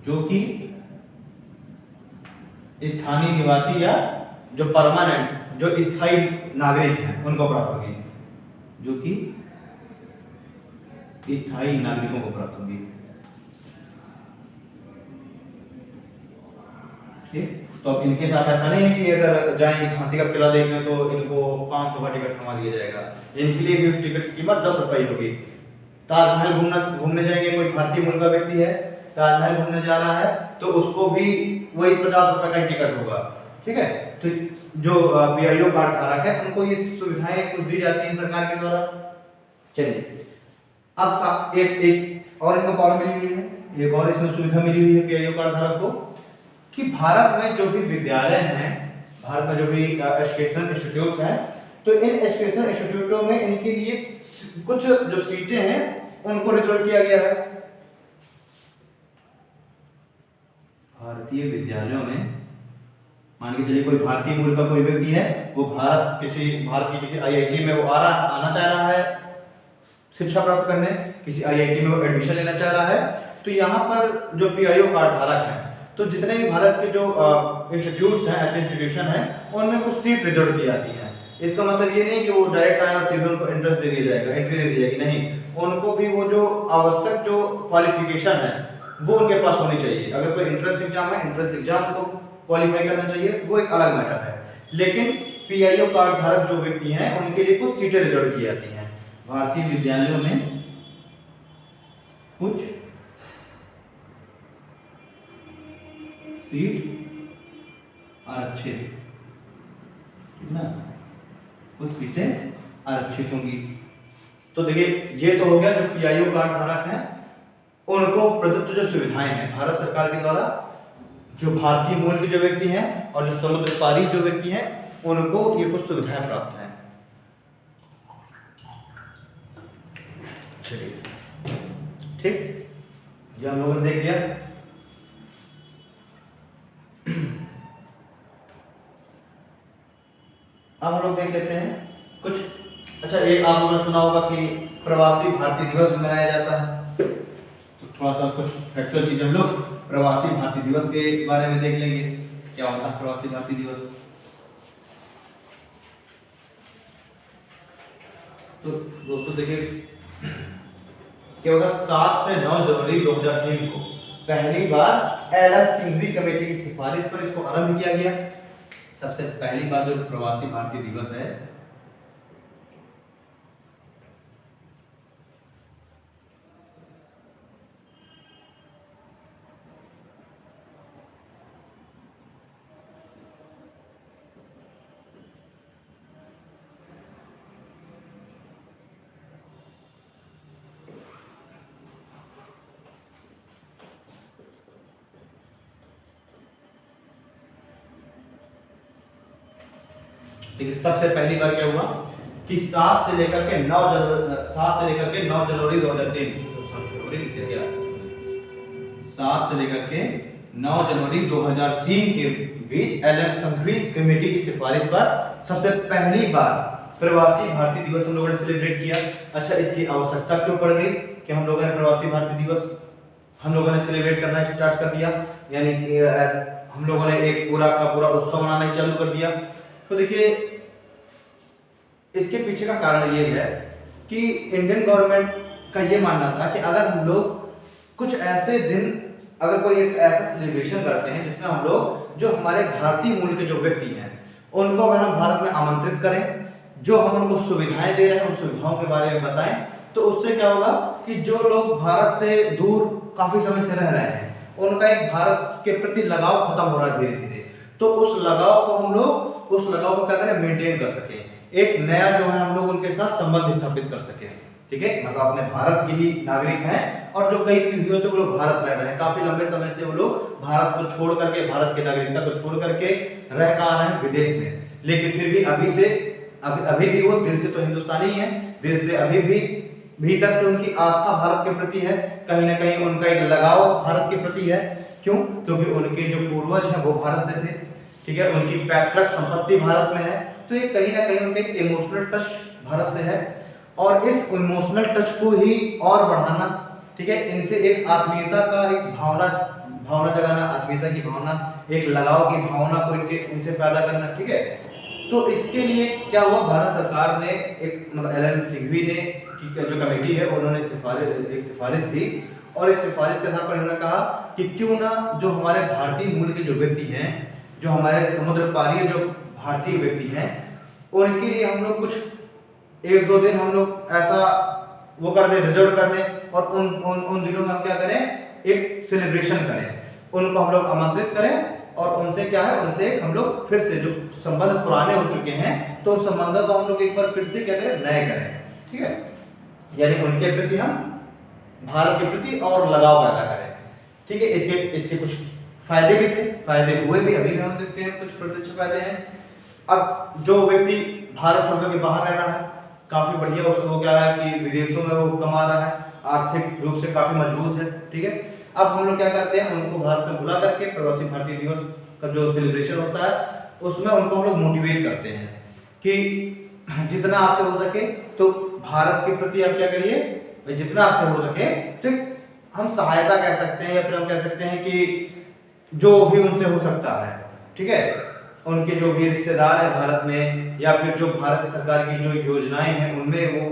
जो कि स्थानीय निवासी या जो परमानेंट, जो स्थायी नागरिक हैं उनको प्राप्त होगी, जो कि स्थायी नागरिकों को प्राप्त होगी। ठीक, तो अब इनके साथ ऐसा नहीं है कि अगर जाएंगे झांसी का किला देखने तो इनको 500 का टिकट थमा दिया जाएगा, इनके लिए भी उस टिकट की कीमत 10 रुपये होगी। ताजमहल घूमने जाएंगे, कोई भारतीय मूल का व्यक्ति है ताजमहल घूमने जा रहा है तो उसको भी वही 50 रुपए का ही टिकट होगा। ठीक है, तो जो पीआईओ कार्ड धारक है उनको ये सुविधाएं कुछ दी जाती हैं सरकार के द्वारा। चलिए अब एक एक और इनको पावर मिली हुई है, एक और इसमें सुविधा मिली हुई है पीआईओ कार्ड धारक को कि भारत में जो भी विद्यालय हैं, भारत में जो भी एजुकेशनल इंस्टीट्यूट्स हैं, तो इन एजुकेशनल इंस्टीट्यूटों में इनके लिए कुछ जो सीटें हैं उनको रिजर्व किया गया है। भारतीय विद्यालयों में मान के चलिए कोई भारतीय मूल का कोई व्यक्ति है, वो भारत की किसी आईआईटी में वो आना चाह रहा है शिक्षा प्राप्त करने, किसी आईआईटी में वो एडमिशन लेना चाह रहा है, तो यहाँ पर जो पीआईओ कार्ड धारक हैं, तो जितने भी भारत के जो इंस्टीट्यूट्स हैं, ऐसे इंस्टीट्यूशन हैं, उनमें कुछ सीट रिजर्व की जाती हैं। इसका मतलब ये नहीं कि वो डायरेक्ट आए और सीधे उनको एंट्रेंस दे दिया जाएगा, एंट्री दे दी जाएगी, नहीं, उनको भी वो जो आवश्यक जो क्वालिफिकेशन है वो उनके पास होनी चाहिए। अगर कोई एंट्रेंस एग्जाम है, एंट्रेंस एग्जाम उनको क्वालिफाई करना चाहिए, वो एक अलग मैटर है। लेकिन पीआईओ कार्ड धारक जो व्यक्ति हैं उनके लिए कुछ सीटें रिजर्व की जाती हैं भारतीय विद्यालयों में, कुछ सीट आरक्षित ना, कुछ सीटें आरक्षित होंगी। तो देखिए ये तो हो गया जो पीआईओ कार्ड धारक हैं उनको प्रदत्त जो सुविधाएं हैं भारत सरकार के द्वारा, जो भारतीय मूल के जो व्यक्ति हैं और जो समुद्र पारी जो व्यक्ति हैं उनको ये कुछ सुविधाएं प्राप्त हैं। चलिए ठीक, ये हम लोगों ने देख लिया। अब हम लोग देख लेते हैं कुछ, अच्छा एक आप लोगों ने सुना होगा कि प्रवासी भारतीय दिवस मनाया जाता है, तो थोड़ा सा कुछ फैक्चुअल चीज हम लोग प्रवासी भारतीय दिवस के बारे में देख लेंगे। क्या होता है प्रवासी भारतीय दिवस? तो दोस्तों देखिए क्या होगा, 7 से 9 जनवरी 2003 को पहली बार एलन सिंघवी कमेटी की सिफारिश पर इसको आरंभ किया गया। सबसे पहली बार जो प्रवासी भारतीय दिवस है देखिए, सबसे पहली बार क्या हुआ कि 7 से लेकर के 9 जनवरी 2003, 7 से लेकर के 9 जनवरी 2003 के बीच एलन सिंघवी कमेटी की सिफारिश पर सबसे पहली बार प्रवासी भारतीय दिवस हम लोगों ने सेलिब्रेट किया। अच्छा, इसकी आवश्यकता क्यों पड़ गई कि हम लोगों ने प्रवासी भारतीय दिवस हम लोगों ने सेलिब्रेट करना स्टार्ट कर दिया, यानी हम लोगों ने एक पूरा का पूरा उत्सव मनाना चालू कर दिया। तो देखिए इसके पीछे का कारण ये है कि इंडियन गवर्नमेंट का ये मानना था कि अगर हम लोग कुछ ऐसे दिन, अगर कोई एक ऐसा सेलिब्रेशन करते हैं जिसमें हम लोग जो हमारे भारतीय मूल के जो व्यक्ति हैं उनको अगर हम भारत में आमंत्रित करें, जो हम उनको सुविधाएं दे रहे हैं उन सुविधाओं के बारे में बताएं, तो उससे क्या होगा कि जो लोग भारत से दूर काफी समय से रह रहे हैं उनका एक भारत के प्रति लगाव खत्म हो रहा है धीरे धीरे, तो उस लगाव को क्या करें, मेंटेन कर सके, एक नया जो है हम लोग उनके साथ संबंध स्थापित कर सके। ठीक है, मतलब अपने भारत के ही नागरिक हैं और जो कई पीढ़ियों से वो लोग भारत रह रहे हैं, काफी लंबे समय से वो लोग भारत को छोड़ करके, भारत की नागरिकता को छोड़ करके रह कर आ रहे हैं विदेश में, लेकिन फिर भी अभी भी वो दिल से तो हिंदुस्तानी है, दिल से अभी भी भीतर से उनकी आस्था भारत के प्रति है, कहीं ना कहीं उनका एक लगाव भारत के प्रति है। क्यों? क्योंकि उनके जो पूर्वज हैं वो भारत से थे, ठीक है, उनकी पैतृक संपत्ति भारत में है, तो ये कहीं ना कहीं उनका एक इमोशनल टच भारत से है, और इस इमोशनल टच को ही और बढ़ाना, ठीक है, इनसे एक आत्मीयता का एक भावना जगाना, आत्मीयता की भावना, एक लगाव की भावना को इनसे पैदा करना, ठीक है। तो इसके लिए क्या हुआ, भारत सरकार ने एक मतलब एलन सिंघवी ने जो कमेटी है उन्होंने एक सिफारिश दी, और इस सिफारिश के आधार पर उन्होंने कहा कि क्यों ना जो हमारे भारतीय मूल के जो व्यक्ति हैं, जो हमारे समुद्र पारी जो भारतीय व्यक्ति हैं, उनके लिए हम लोग कुछ 1-2 दिन हम लोग ऐसा वो कर दें, रिजर्व कर दें, और उन दिनों में हम क्या करें, एक सेलिब्रेशन करें, उनको हम लोग आमंत्रित करें, और उनसे क्या है, उनसे हम लोग फिर से जो संबंध पुराने हो चुके हैं तो उस संबंधों को हम लोग एक बार फिर से क्या करें, नए करें। ठीक है, यानी उनके प्रति हम भारत के प्रति और लगाव पैदा करें। ठीक है, इसके कुछ फायदे भी थे, फायदे हुए भी, अभी भी हम देखते हैं कुछ प्रत्यक्ष फायदे हैं। अब जो व्यक्ति भारत छोड़कर के बाहर रह रहा है, काफी बढ़िया उसको क्या है कि विदेशों में वो कमा रहा है, आर्थिक रूप से काफी मजबूत है। ठीक है, अब हम लोग क्या करते हैं, उनको भारत में बुला करके प्रवासी भारतीय दिवस का जो सेलिब्रेशन होता है उसमें उनको हम लोग मोटिवेट करते हैं कि जितना आपसे हो सके तो भारत के प्रति आप क्या करिए, जितना आपसे हो सके तो हम सहायता कह सकते हैं, या फिर हम कह सकते हैं कि जो भी उनसे हो सकता है, ठीक है, उनके जो भी रिश्तेदार हैं भारत में, या फिर जो भारत सरकार की जो योजनाएं हैं उनमें वो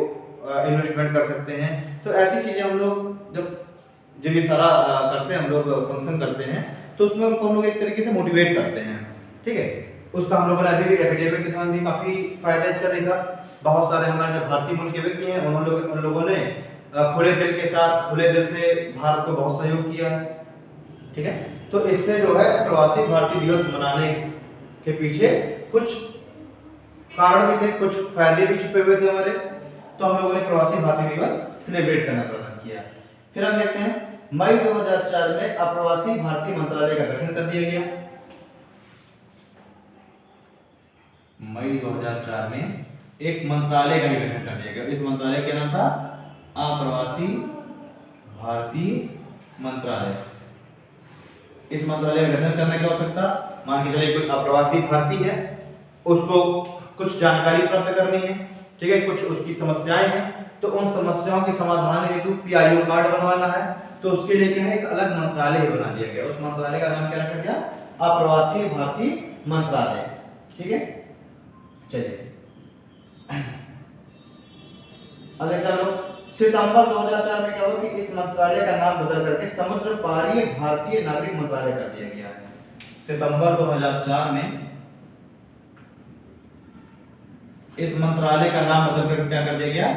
इन्वेस्टमेंट कर सकते हैं। तो ऐसी चीजें हम लोग जब ये सारा करते हैं, हम लोग फंक्शन करते हैं, तो उसमें उनको हम लोग एक तरीके से मोटिवेट करते हैं। ठीक है, उसका हम लोगों ने अभी भी एपिडेमिक के समय भी काफी फायदा इसका देखा। बहुत सारे हमारे जो भारतीय मूल के व्यक्ति हैं उन लोगों ने खुले दिल के साथ, खुले दिल से भारत को बहुत सहयोग किया है। ठीक है, तो इससे जो है प्रवासी भारतीय दिवस मनाने के पीछे कुछ कारण भी थे, कुछ फायदे भी छुपे हुए थे हमारे, तो हम लोगों ने प्रवासी भारतीय दिवस सेलिब्रेट करना प्रारंभ किया। फिर हम देखते हैं मई 2004 में अप्रवासी भारतीय मंत्रालय का गठन कर दिया गया। मई 2004 में एक मंत्रालय का गठन कर दिया गया। इस मंत्रालय का नाम था अप्रवासी भारतीय मंत्रालय। इस मंत्रालय का गठन करने की आवश्यकता, मान के चलिए कोई अप्रवासी भारतीय है, उसको कुछ जानकारी प्राप्त करनी है, ठीक है, कुछ उसकी समस्याएं हैं, तो उन समस्याओं के समाधान हेतु पीआईओ कार्ड बनवाना है, तो उसके लिए क्या है, एक अलग मंत्रालय बना दिया गया। उस मंत्रालय का नाम क्या रखा गया, अप्रवासी भारतीय मंत्रालय। ठीक है, चलिए अगले चलो, सितंबर 2004 में क्या हुआ कि इस मंत्रालय का नाम बदल करके समुद्र पारीय भारतीय नागरिक मंत्रालय कर दिया गया। सितंबर 2004 में इस मंत्रालय का नाम बदल कर क्या कर दिया गया,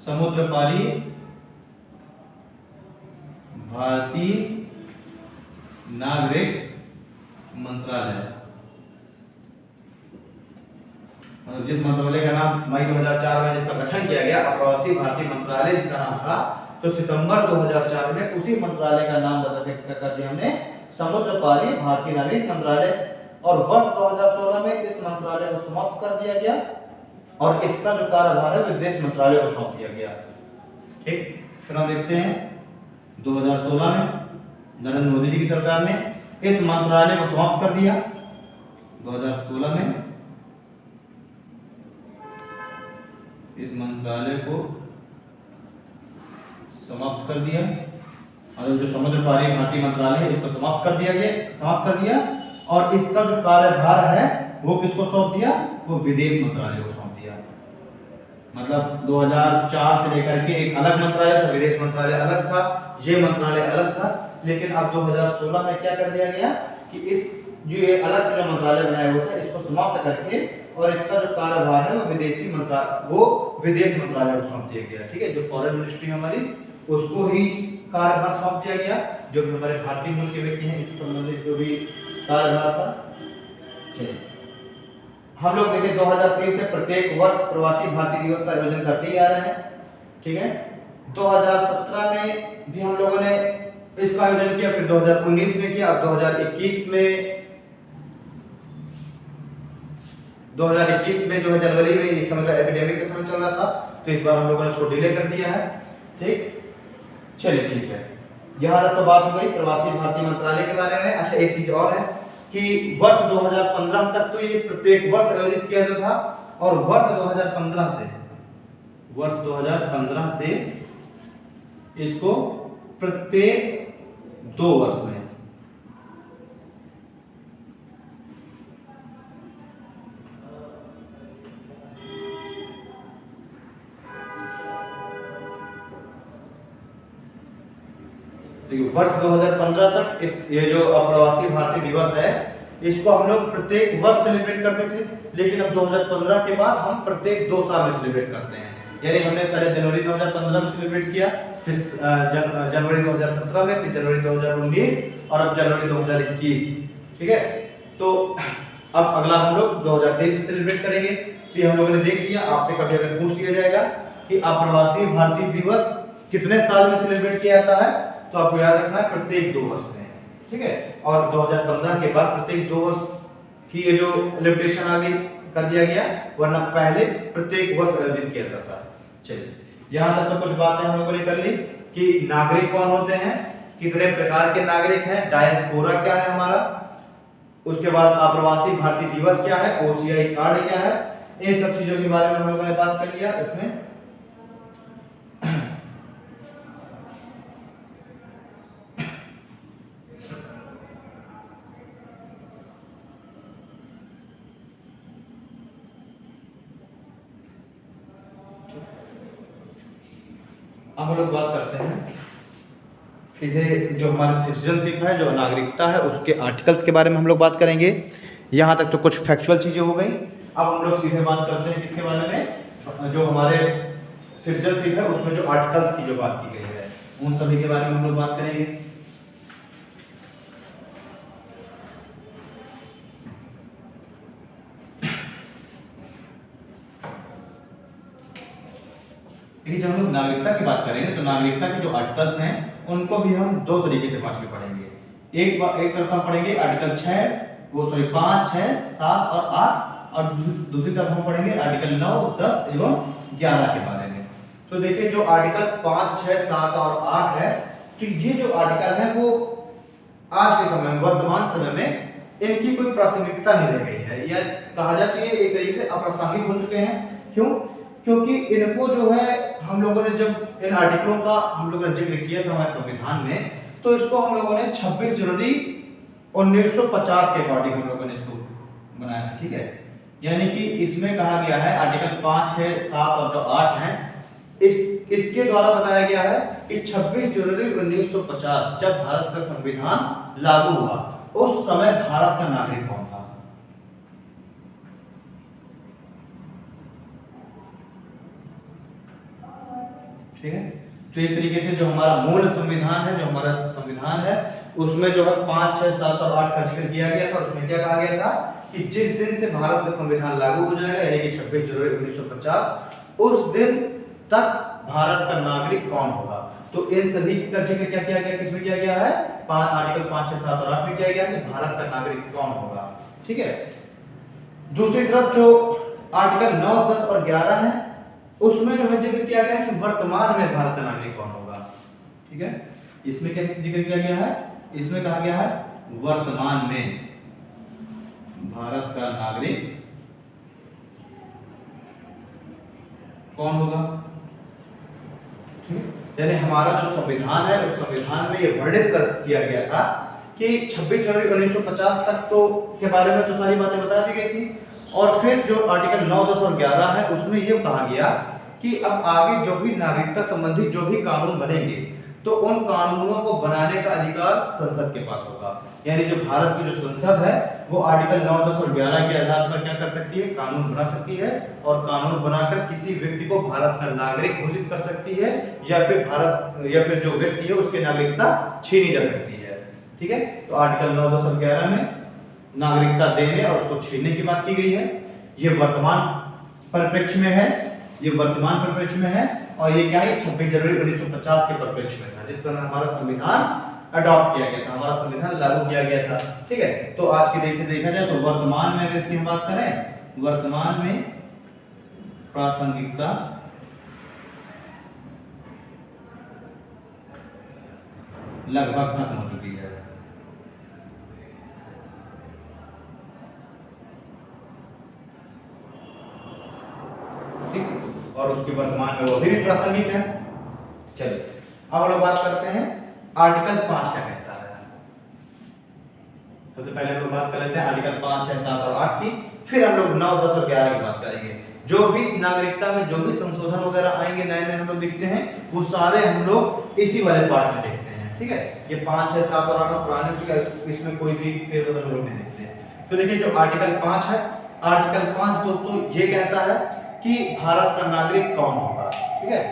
समुद्र पारीय भारतीय नागरिक मंत्रालय। जिस मंत्रालय का नाम मई 2004 में जिसका गठन किया गया, अप्रवासी भारतीय मंत्रालय जिसका नाम था, तो सितंबर 2004 में उसी मंत्रालय का नाम बदल के कर दिया हमने समुद्र पारीय भारतीय नागरिक मंत्रालय। और वर्ष 2016 में इस मंत्रालय को समाप्त कर दिया गया और इसका जो कार्यभार है विदेश मंत्रालय को सौंप दिया गया। ठीक, फिर हम देखते हैं 2016 में नरेंद्र मोदी जी की सरकार ने इस मंत्रालय को समाप्त कर दिया। 2016 में इस मंत्रालय को समाप्त कर दिया, और जो समुद्र पारीय भारतीय मंत्रालय है इसको समाप्त कर दिया, और इसका जो कार्यभार है वो किसको सौंप दिया, वो विदेश मंत्रालय को सौंप दिया। मतलब 2004 से लेकर के एक अलग मंत्रालय था, विदेश मंत्रालय अलग था, ये मंत्रालय अलग था, लेकिन अब 2016 में क्या कर दिया गया कि इस जो ये अलग से जो मंत्रालय बनाया हुआ था इसको समाप्त करके, और इसका जो कार्यभार है वो विदेश मंत्रालय को सौंप दिया गया। ठीक है, जो फॉरेन मिनिस्ट्री हमारी उसको ही कार्यभार सौंप दिया गया, जो भी हमारे भारतीय मूल के व्यक्ति हैं इससे संबंधित जो भी कार्यभार था। चलिए हम लोग देखिए 2003 से प्रत्येक वर्ष प्रवासी भारतीय दिवस का आयोजन करते ही आ रहे हैं। ठीक है, 2017 में भी हम लोगों ने इसका आयोजन किया, फिर 2019 में किया, अब 2021 में जो है जनवरी में, इस समय एपिडेमिक का समय चल रहा था, तो इस बार हम लोगों ने इसको डिले कर दिया है। ठीक, चलिए ठीक है, यहाँ तक तो बात हो गई प्रवासी भारतीय मंत्रालय के बारे में। अच्छा, एक चीज और है कि वर्ष 2015 तक तो ये प्रत्येक वर्ष आयोजित किया जाता था, और वर्ष 2015 से इसको प्रत्येक 2 वर्ष में, वर्ष 2015 तक ये जो अप्रवासी भारतीय दिवस है इसको हम लोग प्रत्येक वर्ष सेलिब्रेट करते थे, लेकिन अब 2015 के बाद हम प्रत्येक 2 साल में सेलिब्रेट करते हैं। यानी हमने पहले जनवरी 2015 में सेलिब्रेट किया, फिर जनवरी 2017 में, फिर जनवरी 2019 और अब जनवरी 2021। ठीक है, तो अब अगला हम लोग 2023 में सेलिब्रेट करेंगे। तो ये हम लोगों ने देख लिया। आपसे कभी अगर पूछ लिया जाएगा कि अप्रवासी भारतीय दिवस कितने साल में सेलिब्रेट किया जाता है, तो आपको याद रखना है प्रत्येक 2 वर्ष में, ठीक है। और 2015 के बाद प्रत्येक 2 वर्ष की ये जो लिमिटेशन आ गई कर दिया गया, वरना पहले प्रत्येक वर्ष आयोजित किया जाता था। चलिए यहाँ तक तो कुछ बातें हम लोगों ने कर ली कि नागरिक कौन होते हैं, कितने प्रकार के नागरिक हैं, डायस्पोरा क्या है हमारा, उसके बाद अप्रवासी भारतीय दिवस क्या है, ओसीआई कार्ड क्या है, इन सब चीजों के बारे में हम लोगों ने बात कर लिया। इसमें अब हम लोग बात करते हैं सीधे जो हमारी सिटीजनशिप है, जो नागरिकता है, उसके आर्टिकल्स के बारे में हम लोग बात करेंगे। यहाँ तक तो कुछ फैक्चुअल चीजें हो गई। अब हम लोग सीधे बात करते हैं किसके बारे में, जो हमारे सिटीजनशिप है उसमें जो आर्टिकल्स की जो बात की गई है उन सभी के बारे में हम लोग बात करेंगे। जब हम लोग नागरिकता की बात करेंगे तो नागरिकता के जो आर्टिकल्स हैं उनको भी हम 2 तरीके से बांट के पढ़ेंगे। एक तरफ हम पढ़ेंगे आर्टिकल 5, 6, 7 और 8, और दूसरी तरफ हम पढ़ेंगे आर्टिकल 9, 10 एवं 11 के बारे में। तो देखिए जो आर्टिकल 5, 6, 7 और 8 है, तो ये जो आर्टिकल है वो आज के समय में, वर्तमान समय में इनकी कोई प्रासंगिकता नहीं रह गई है, या कहा जाए कि ये एक तरीके से अप्रासंगिक हो चुके हैं। क्यों? क्योंकि इनको जो है हम लोगों ने जब इन आर्टिकलों का हम लोगों ने जिक्र किया था हमारे संविधान में, तो इसको हम लोगों ने 26 जनवरी 1950 के अकॉर्डिंग हम लोगों ने इसको बनाया था, ठीक है। यानी कि इसमें कहा गया है आर्टिकल 5, 6, 7 और जो 8 हैं, इसके द्वारा बताया गया है कि 26 जनवरी 1950 जब भारत का संविधान लागू हुआ, उस समय भारत का नागरिक कौन था। ठीक है, तो एक तरीके से जो हमारा मूल संविधान है, जो हमारा संविधान है, उसमें जो है 5, 6, 7 और 8 का जिक्र किया गया था। उसमें क्या कहा गया था कि जिस दिन से भारत का संविधान लागू हो जाएगा, यानी कि 26 जनवरी 1950, उस दिन तक भारत का नागरिक कौन होगा। तो इन सभी का जिक्र क्या किया गया, किसमें किया गया है, आर्टिकल 5, 6, 7 और 8 में किया गया है कि भारत का नागरिक कौन होगा। ठीक है, दूसरी तरफ जो आर्टिकल 9, 10 और 11 है, उसमें जो है जिक्र किया गया है कि वर्तमान में भारत का नागरिक कौन होगा। ठीक है, इसमें क्या जिक्र किया गया है, इसमें कहा गया है वर्तमान में भारत का नागरिक कौन होगा। यानी हमारा जो संविधान है, उस संविधान में ये वर्णित कर किया गया था कि 26 जनवरी 1950 तक तो के बारे में तो सारी बातें बता दी गई थी, और फिर जो आर्टिकल 9, 10 और 11 है, उसमें ये कहा गया कि अब आगे जो भी नागरिकता संबंधी जो भी कानून बनेंगे, तो उन कानूनों को बनाने का अधिकार संसद के पास होगा। यानी जो भारत की जो संसद है, वो आर्टिकल 9, 10 और 11 के आधार पर क्या कर सकती है, कानून बना सकती है, और कानून बनाकर किसी व्यक्ति को भारत का नागरिक घोषित कर सकती है, या फिर जो व्यक्ति है उसकी नागरिकता छीनी जा सकती है। ठीक है, तो आर्टिकल 9, 10 और 11 में नागरिकता देने और उसको छीनने की बात की गई है। ये वर्तमान परिप्रेक्ष्य में है, ये वर्तमान परिप्रेक्ष्य में है, और ये क्या है, 26 जनवरी 1950 के परिप्रेक्ष्य में था, जिस तरह हमारा संविधान अडॉप्ट किया गया था, हमारा संविधान लागू किया गया था। ठीक है, तो आज की देखा जाए तो वर्तमान में अगर इसकी हम बात करें, वर्तमान में प्रासंगिकता लगभग खत्म हो चुकी है। ठीक, और उसके वर्तमान में वो भी प्रासंगिक है। चलिए अब हम लोग बात करते हैं आर्टिकल 5 क्या कहता है। सबसे पहले हम लोग बात कर लेते हैं आर्टिकल 5, 6, 7 और 8 की, फिर हम लोग 9, 10 और 11 की बात करेंगे। जो भी नागरिकता में जो भी संशोधन वगैरह आएंगे, नए नए हम लोग देखते हैं, वो सारे हम लोग इसी वाले पार्ट में देखते हैं। ठीक है, ये 5, 6, 7 और 8 पुराने चीज, इसमें कोई भी फेरबदल हम लोग नहीं देखते हैं। तो देखिए जो आर्टिकल 5 है, आर्टिकल 5 दोस्तों ये कहता है कि भारत का नागरिक कौन होगा। ठीक है,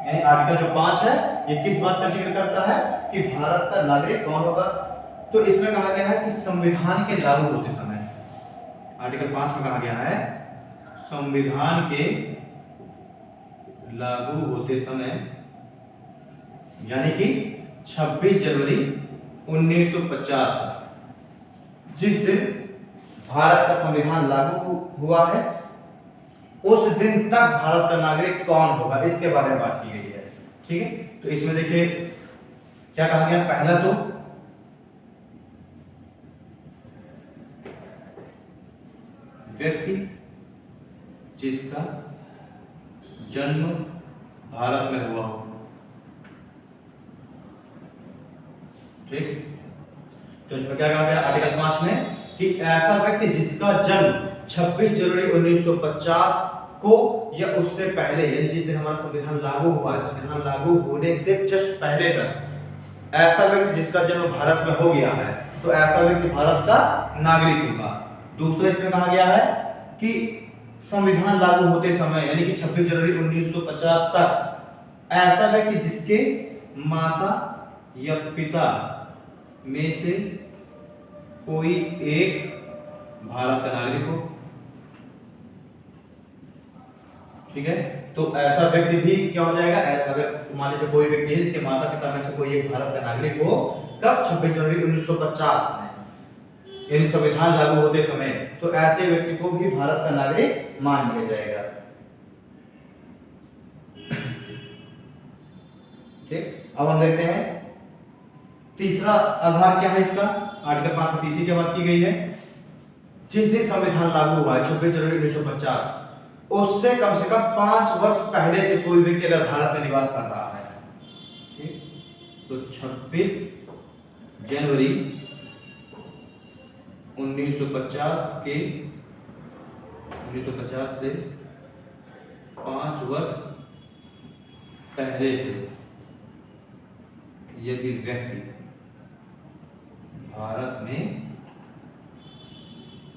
यानी आर्टिकल जो 5 है, ये किस बात का जिक्र करता है कि भारत का नागरिक कौन होगा। तो इसमें कहा गया है कि संविधान के लागू होते समय, आर्टिकल 5 में कहा गया है संविधान के लागू होते समय, यानी कि 26 जनवरी 1950 जिस दिन भारत का संविधान लागू हुआ है, उस दिन तक भारत का नागरिक कौन होगा, इसके बारे में बात की गई है। ठीक है, तो इसमें देखिए क्या कहा गया। पहला तो व्यक्ति जिसका जन्म भारत में हुआ हो। ठीक, तो इसमें क्या कहा गया आर्टिकल 5 में कि ऐसा व्यक्ति जिसका जन्म 26 जनवरी 1950 को या उससे पहले, यानी जिस दिन हमारा संविधान लागू हुआ है, संविधान लागू होने से जस्ट पहले तक ऐसा व्यक्ति जिसका जन्म भारत में हो गया है, तो ऐसा व्यक्ति भारत का नागरिक होगा। दूसरा इसमें कहा गया है कि संविधान लागू होते समय, यानी कि 26 जनवरी 1950 तक ऐसा व्यक्ति जिसके माता या पिता में से कोई एक भारत का नागरिक हो। ठीक है, तो ऐसा व्यक्ति भी क्या हो जाएगा, अगर मान लीजिए कोई व्यक्ति है जिसके माता पिता में से कोई एक भारत का नागरिक हो, कब 26 जनवरी 1950 में, यानी संविधान लागू होते समय, तो ऐसे व्यक्ति को भी भारत का नागरिक मान लिया जाएगा। ठीक, अब हम देखते हैं तीसरा आधार क्या है इसका। आर्टिकल 5 में तीसरी क्या बात की गई है, जिस दिन संविधान लागू हुआ है 26 जनवरी 1950, उससे कम से कम 5 वर्ष पहले से कोई व्यक्ति अगर भारत में निवास कर रहा है, ठीक, तो 26 जनवरी 1950 से 5 वर्ष पहले से यदि व्यक्ति भारत में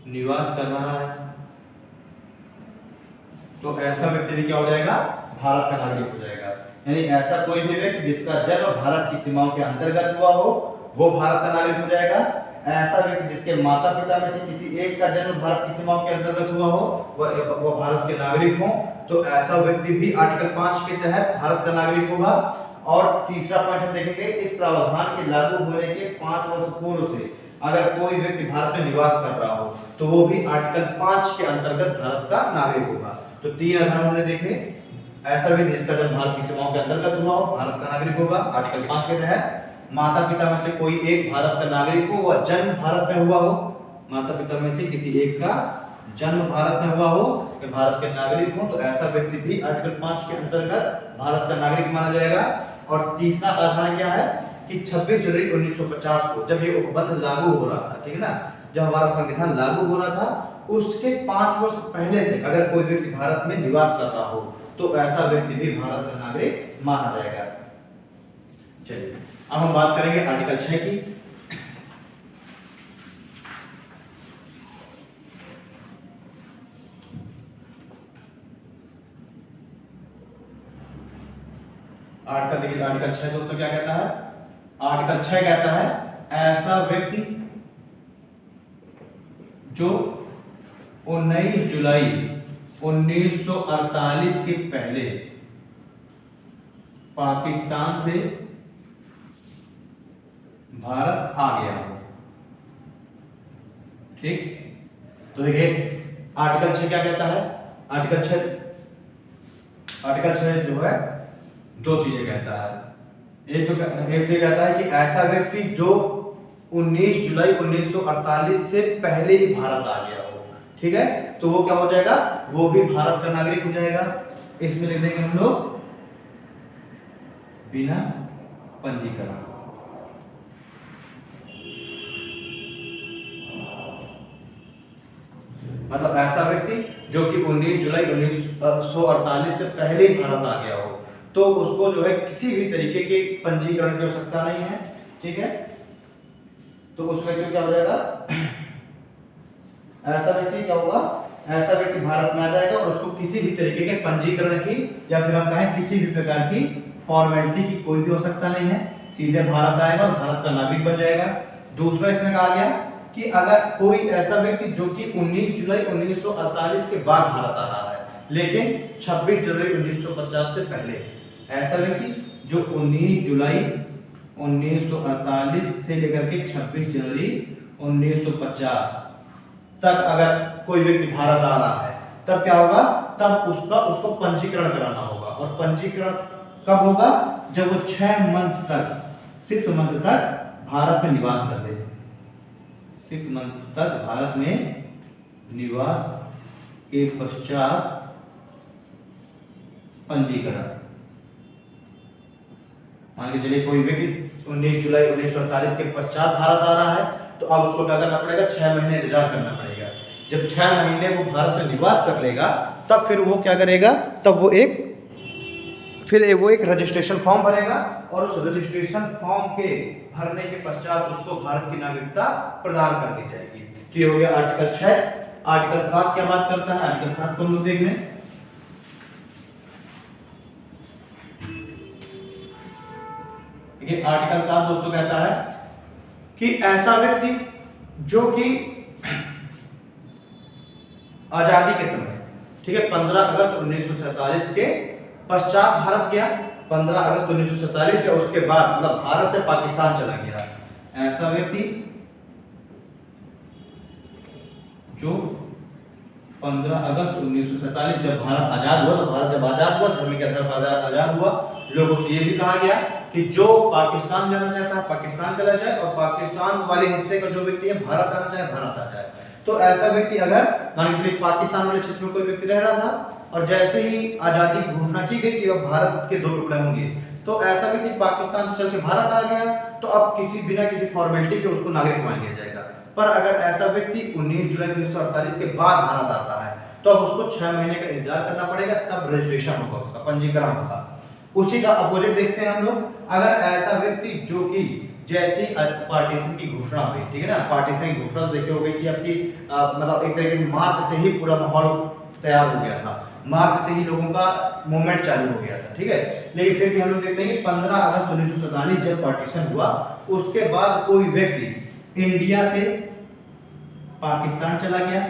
निवास कर रहा है, तो ऐसा व्यक्ति भी क्या हो जाएगा, भारत का नागरिक हो जाएगा। यानी ऐसा कोई भी व्यक्ति जिसका जन्म भारत की सीमाओं के अंतर्गत हुआ हो, वो भारत का नागरिक हो जाएगा। ऐसा व्यक्ति जिसके माता पिता में से किसी एक का जन्म भारत की सीमाओं के अंतर्गत हुआ हो, वह भारत के नागरिक हो, तो ऐसा व्यक्ति भी आर्टिकल 5 के तहत भारत का नागरिक होगा। और तीसरा पॉइंट हम देखेंगे, इस प्रावधान के लागू होने के 5 वर्ष पूर्व से अगर कोई व्यक्ति भारत में निवास कर रहा हो, तो वो भी आर्टिकल 5 के अंतर्गत भारत का नागरिक होगा। तो 3 आधार हमने देखे, ऐसा व्यक्ति जिसका जन्म भारत की सीमाओं के अंतर्गत हुआ हो, भारत का नागरिक होगा आर्टिकल 5 के तहत। माता पिता में से कोई एक भारत का नागरिक हो, वह जन्म भारत में हुआ हो, माता पिता में से किसी एक का जन्म भारत में हुआ हो, कि भारत के नागरिक हो, तो ऐसा व्यक्ति भी आर्टिकल 5 के अंतर्गत भारत का नागरिक माना जाएगा। और तीसरा आधार क्या है कि 26 जनवरी 1950 को जब ये उपबंध लागू हो रहा था, ठीक है ना, जब हमारा संविधान लागू हो रहा था, उसके 5 वर्ष पहले से अगर कोई व्यक्ति भारत में निवास कर रहा हो, तो ऐसा व्यक्ति भी भारत का नागरिक माना जाएगा। चलिए अब हम बात करेंगे आर्टिकल 6 की। आर्टिकल 6 दोस्तों क्या कहता है, आर्टिकल 6 कहता है ऐसा व्यक्ति जो 19 जुलाई 1948 के पहले पाकिस्तान से भारत आ गया हो। ठीक, तो देखिए आर्टिकल 6 क्या कहता है, आर्टिकल 6 जो है 2 चीजें कहता है। एक तो कहता है कि ऐसा व्यक्ति जो 19 जुलाई 1948 से पहले ही भारत आ गया हो, ठीक है, तो वो क्या हो जाएगा, वो भी भारत का नागरिक हो जाएगा। इसमें लिख देंगे हम लोग बिना पंजीकरण। मतलब ऐसा व्यक्ति जो कि 19 जुलाई 1948 से पहले ही भारत आ गया हो, तो उसको जो है किसी भी तरीके के पंजीकरण की आवश्यकता नहीं है। ठीक है, तो उस व्यक्ति क्या हो जाएगा, ऐसा व्यक्ति क्या होगा, ऐसा व्यक्ति भारत में आ जाएगा और उसको किसी भी तरीके के पंजीकरण की या फिर हम कहें किसी भी प्रकार की फॉर्मेलिटी की कोई भी आवश्यकता नहीं है, सीधे भारत आएगा और भारत का नागरिक बन जाएगा। दूसरा इसमें कहा गया कि अगर कोई ऐसा व्यक्ति जो कि 19 जुलाई 1948 के बाद भारत आ रहा है, लेकिन 26 जनवरी 1950 से पहले ऐसा व्यक्ति जो 19 जुलाई 1948 से लेकर के 26 जनवरी 1950 तक अगर कोई व्यक्ति भारत आ रहा है, तब क्या होगा, तब उसको पंजीकरण कराना होगा। और पंजीकरण कब होगा, जब वो 6 मंथ तक 6 मंथ तक भारत में निवास कर ले। 6 मंथ तक भारत में निवास के पश्चात पंजीकरण। मान के चलिए कोई व्यक्ति 19 जुलाई 1948 के पश्चात भारत आ रहा है, तो अब उसको क्या करना पड़ेगा, 6 महीने इंतजार करना पड़ेगा। जब 6 महीने वो भारत में निवास कर लेगा, तब फिर वो क्या करेगा, तब वो एक रजिस्ट्रेशन फॉर्म भरेगा, और उस रजिस्ट्रेशन फॉर्म के भरने के पश्चात उसको भारत की नागरिकता प्रदान कर दी जाएगी। तो ये हो गया आर्टिकल 6। आर्टिकल 7 क्या बात करता है, आर्टिकल 7 को हम लोग देख लें। आर्टिकल 7 दोस्तों कहता है कि ऐसा व्यक्ति जो कि आजादी के समय, ठीक है, 15 अगस्त 1947 के पश्चात भारत गया, 15 अगस्त 1947 या उसके बाद, मतलब भारत से पाकिस्तान चला गया, ऐसा व्यक्ति जो 15 अगस्त 1947 जब भारत आजाद हुआ, तो भारत जब आजाद हुआ, धर्म के आधार पर आजाद हुआ, लोगों से ये भी कहा गया कि जो पाकिस्तान जाना चाहता है पाकिस्तान चला जाए, और पाकिस्तान वाले हिस्से का जो व्यक्ति है भारत आना चाहे भारत आ जाए। तो ऐसा व्यक्ति अगर मान लीजिए पाकिस्तान वाले क्षेत्र में कोई व्यक्ति रह रहा था, और जैसे ही आजादी की घोषणा की गई कि अब भारत के 2 टुकड़े होंगे, तो ऐसा व्यक्ति पाकिस्तान से चल के भारत आ गया, तो अब बिना किसी फॉर्मेलिटी के उसको नागरिक मान लिया जाएगा। पर अगर ऐसा व्यक्ति 19 जुलाई 1948 के बाद भारत आता है, तो अब उसको 6 महीने का इंतजार करना पड़ेगा, तब रजिस्ट्रेशन होगा, उसका पंजीकरण होगा। उसी का अपोजिट देखते हैं हम लोग, अगर ऐसा व्यक्ति जो कि जैसी पार्टीशन की घोषणा हुई, ठीक है ना, पार्टीशन की घोषणा तो देखिए हो गई कि आपकी मतलब एक तरीके से मार्च से ही पूरा माहौल तैयार हो गया था, मार्च से ही लोगों का मूवमेंट चालू हो गया था, ठीक है। लेकिन फिर भी हम लोग देखते हैं कि 15 अगस्त 1947 जब पार्टीशन हुआ, उसके बाद कोई व्यक्ति इंडिया से पाकिस्तान चला गया,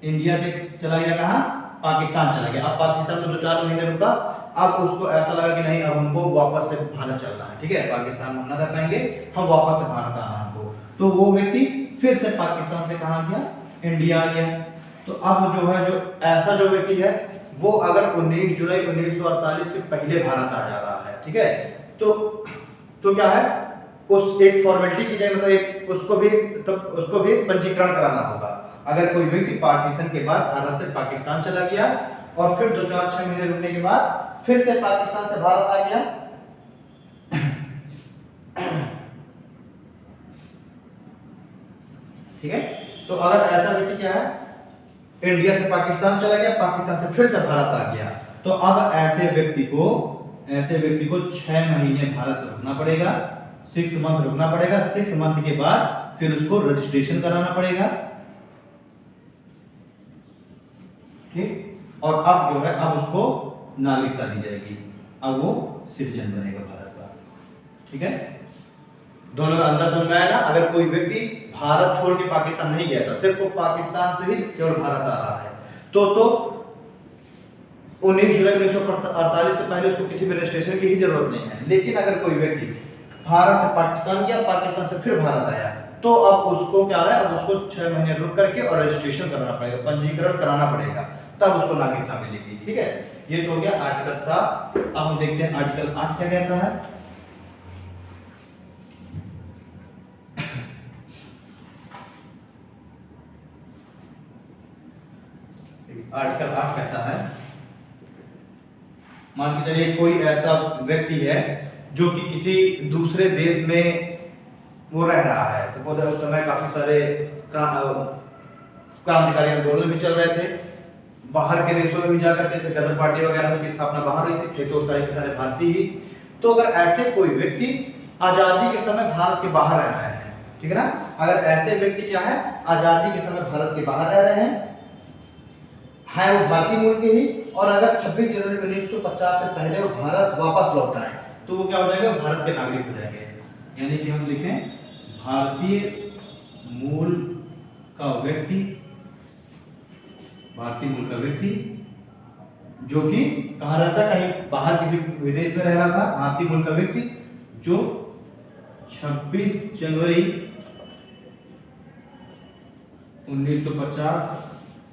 इंडिया से चला गया कहाँ, पाकिस्तान चला गया। अब पाकिस्तान में 2-4 महीने रुका, अब उसको ऐसा लगा कि नहीं, अब हमको वापस से भारत चलना है, ठीक है, पाकिस्तान में हम ना रह पाएंगे, हम वापस से भारत आना हमको। तो वो व्यक्ति फिर से पाकिस्तान से कहाँ गया, इंडिया आ गया। तो अब जो है, जो ऐसा जो व्यक्ति है वो अगर 19 जुलाई 1948 के पहले भारत आ जा रहा है, ठीक है, तो क्या है, उस एक फॉर्मेलिटी की जाए, मतलब एक उसको भी पंजीकरण कराना होगा। अगर कोई व्यक्ति पार्टीशन के बाद भारत से पाकिस्तान चला गया, और फिर 2-4-6 महीने रुकने के बाद फिर से पाकिस्तान से भारत आ गया, ठीक है, तो अगर ऐसा व्यक्ति क्या है, इंडिया से पाकिस्तान चला गया, पाकिस्तान से फिर से भारत आ गया, तो अब ऐसे व्यक्ति को 6 महीने भारत में रुकना पड़ेगा, 6 मंथ रुकना पड़ेगा। 6 मंथ के बाद फिर उसको रजिस्ट्रेशन कराना पड़ेगा, ठीक। और अब जो है, अब उसको नागरिकता दी जाएगी, अब वो सिटीजन बनेगा भारत का, ठीक है। दोनों का अंतर समझ में आया ना। अगर कोई व्यक्ति भारत छोड़ के पाकिस्तान नहीं गया था, सिर्फ वो पाकिस्तान से ही केवल भारत आ रहा है, तो 19 जुलाई 1948 से पहले उसको किसी भी रजिस्ट्रेशन की ही जरूरत नहीं है। लेकिन अगर कोई व्यक्ति भारत से पाकिस्तान गया, पाकिस्तान से फिर भारत आया, तो अब उसको क्या है, अब उसको 6 महीने रुक करके और रजिस्ट्रेशन कराना पड़ेगा, पंजीकरण कराना पड़ेगा, तब उसको नागरिकता मिलेगी, ठीक है। ये तो हो गया आर्टिकल 7। अब हम देखते हैं आर्टिकल 8 क्या कहता है। आर्टिकल 8 कहता है, मान के चलिए कोई ऐसा व्यक्ति है जो कि किसी दूसरे देश में वो रह रहा है, सपोज उस समय काफी सारे क्रांतिकारी आंदोलन भी चल रहे थे, बाहर के देशों में भी जा करके थे, गदर पार्टी वगैरह की स्थापना बाहर हुई थी, थे तो सारे के सारे भारतीय ही। तो अगर ऐसे कोई व्यक्ति आजादी के समय भारत के बाहर रह रहे हैं, ठीक है ना, अगर ऐसे व्यक्ति क्या है, आजादी के समय भारत के बाहर रह रहे हैं, वो भारतीय मूल के ही, और अगर 26 जनवरी 1950 से पहले वो भारत वापस लौट आए, तो वो क्या हो जाएगा, भारत के नागरिक हो जाएंगे। यानी कि हम लिखें भारतीय मूल का व्यक्ति, भारतीय मूल का व्यक्ति जो कि कहाँ रहता है, कहीं बाहर किसी विदेश में रह रहा था, भारतीय मूल का व्यक्ति जो 26 जनवरी 1950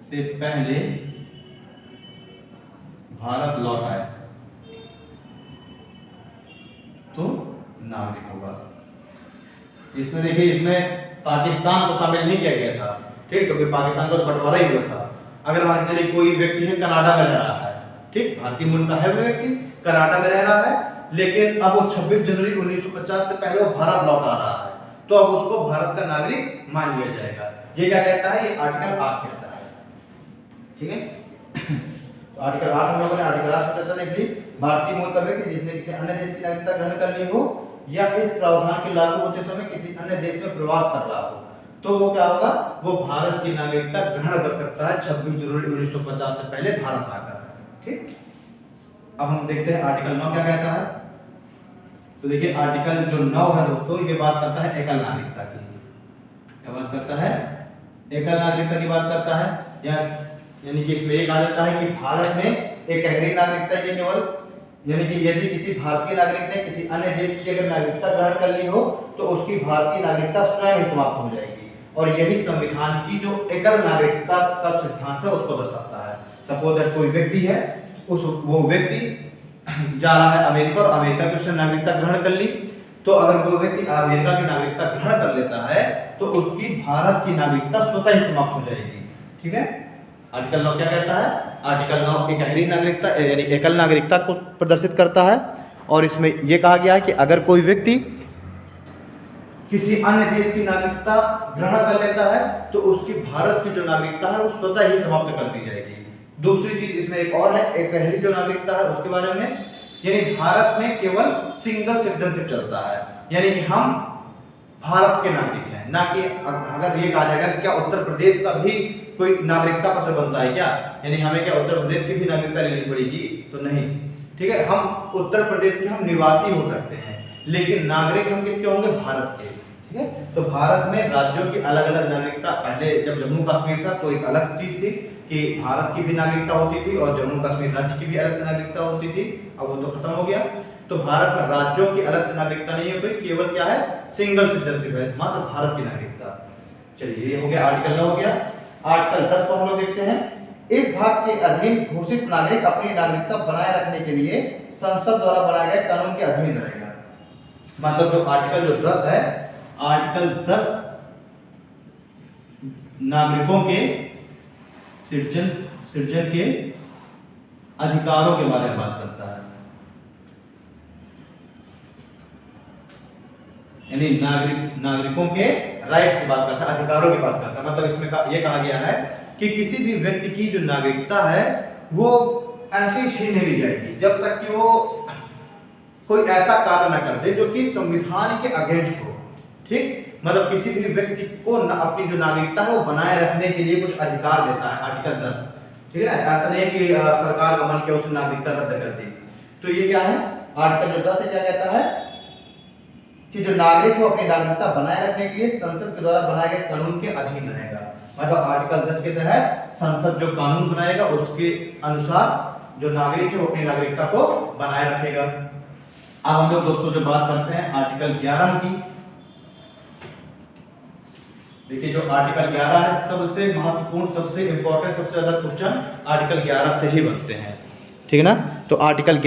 से पहले भारत लौट आए तो नागरिक होगा। इसमें देखिए, इसमें पाकिस्तान को शामिल नहीं किया गया था, ठीक, क्योंकि पाकिस्तान का तो बंटवारा ही हुआ था। अगर मान के चलिए कोई व्यक्ति है कनाडा में रह रहा है, ठीक, भारतीय मूल का है वो व्यक्ति, कनाडा में रह रहा है, लेकिन अब वो 26 जनवरी 1950 से पहले वो भारत लौट आ रहा है, तो अब उसको भारत का नागरिक मान लिया जाएगा। ये क्या कहता है, ये आर्टिकल 8 कहता है, ठीक है। तो आर्टिकल 8 हम लोगों ने आर्टिकल 8 पर चर्चा देख ली। भारतीय मूल का व्यक्ति जिसने किसी अन्य देश की नागरिकता ग्रहण कर ली हो या इस प्रावधान के लागू होते समय किसी अन्य देश में प्रवास कर रहा हो, तो वो क्या होगा, वो भारत की नागरिकता ग्रहण कर सकता है 26 जनवरी 1950 से पहले भारत आकर, ठीक। अब हम देखते हैं आर्टिकल 9 क्या कहता है। तो देखिए आर्टिकल जो 9 है दोस्तों, ये बात करता है एकल नागरिकता की। क्या बात करता है, एकल नागरिकता की बात करता है, या यानी कि इसमें ये कहा जाता है कि भारत में एक गहरी नागरिकता ये केवल, यानी कि यदि किसी भारतीय नागरिक ने किसी अन्य देश की अगर नागरिकता ग्रहण कर ली हो तो उसकी भारतीय नागरिकता स्वयं ही समाप्त हो जाएगी, और यही संविधान की जो एकल नागरिकता का सिद्धांत है उसको दर्शाता है। सपोज दैट कोई व्यक्ति है, वो व्यक्ति जा रहा है अमेरिका और अमेरिका की उसने नागरिकता ग्रहण कर ली, तो अगर वो व्यक्ति अमेरिका की नागरिकता ग्रहण कर लेता है तो उसकी भारत की नागरिकता स्वतः ही समाप्त हो जाएगी, ठीक है। आर्टिकल 9 क्या कहता है, आर्टिकल 9 एक गहरी नागरिकता यानी एकल नागरिकता को प्रदर्शित करता है, और इसमें यह कहा गया है कि अगर कोई व्यक्ति किसी अन्य देश की नागरिकता ग्रहण कर लेता है तो उसकी भारत की जो नागरिकता है वो स्वतः ही समाप्त कर दी जाएगी। दूसरी चीज इसमें एक और है, एक गहरी जो नागरिकता है उसके बारे में, यानी भारत में केवल सिंगल सिटीजनशिप चलता है, यानी कि हम भारत के नागरिक हैं, ना कि अगर ये कहा जाएगा कि क्या उत्तर प्रदेश का भी कोई नागरिकता पत्र बनता है क्या, यानी हमें क्या उत्तर प्रदेश की भी नागरिकता लेनी पड़ेगी, तो नहीं, ठीक है। हम उत्तर प्रदेश के हम निवासी हो सकते हैं, लेकिन नागरिक हम किसके होंगे, भारत के, ठीक है। तो भारत में राज्यों की अलग अलग नागरिकता, पहले जब जम्मू कश्मीर था तो एक अलग चीज थी कि भारत की भी नागरिकता होती थी और जम्मू कश्मीर राज्य की भी अलग से नागरिकता होती थी, अब वो तो खत्म हो गया। तो भारत में राज्यों की अलग से नागरिकता नहीं है कोई, केवल क्या है, सिंगल सिटीजनशिप है, मात्र भारत की नागरिकता। चलिए ये हो गया, आर्टिकल 9 हो गया। आर्टिकल 10 को हम लोग देखते हैं। इस भाग के अधीन घोषित नागरिक अपनी नागरिकता बनाए रखने के लिए संसद द्वारा बनाए गए कानून के अधीन रहेगा। मतलब जो आर्टिकल जो 10 है, आर्टिकल 10 नागरिकों के सिटीजन के अधिकारों के बारे में बात करता है, यानी नागरिकों के राइट्स की बात करता है, अधिकारों की बात करता है। मतलब इसमें यह कहा गया है कि किसी भी व्यक्ति की जो नागरिकता है वो ऐसे ही छीन नहीं ली जाएगी जब तक कि वो कोई ऐसा कार्य न कर दे जो कि संविधान के अगेंस्ट हो, ठीक। मतलब किसी भी व्यक्ति को अपनी जो नागरिकता है वो बनाए रखने के लिए कुछ अधिकार देता है आर्टिकल 10, ठीक है ना। ऐसा नहीं है कि सरकार का मन किया उसने नागरिकता रद्द कर दी। तो ये क्या है, आर्टिकल जो 10 है क्या कहता है कि जो नागरिक वो अपनी नागरिकता बनाए रखने के लिए संसद के द्वारा बनाए गए कानून के अधीन रहेगा। मतलब आर्टिकल 10 के तहत संसद जो कानून बनाएगा उसके अनुसार जो नागरिक है वो अपनी नागरिकता को बनाए रखेगा। अब हम लोग दोस्तों जो बात करते हैं आर्टिकल 11 की। देखिए जो आर्टिकल 11 है, सबसे महत्वपूर्ण, सबसे इंपॉर्टेंट, सबसे ज्यादा क्वेश्चन आर्टिकल 11 से ही बनते हैं, ठीक है ना। तो आर्टिकल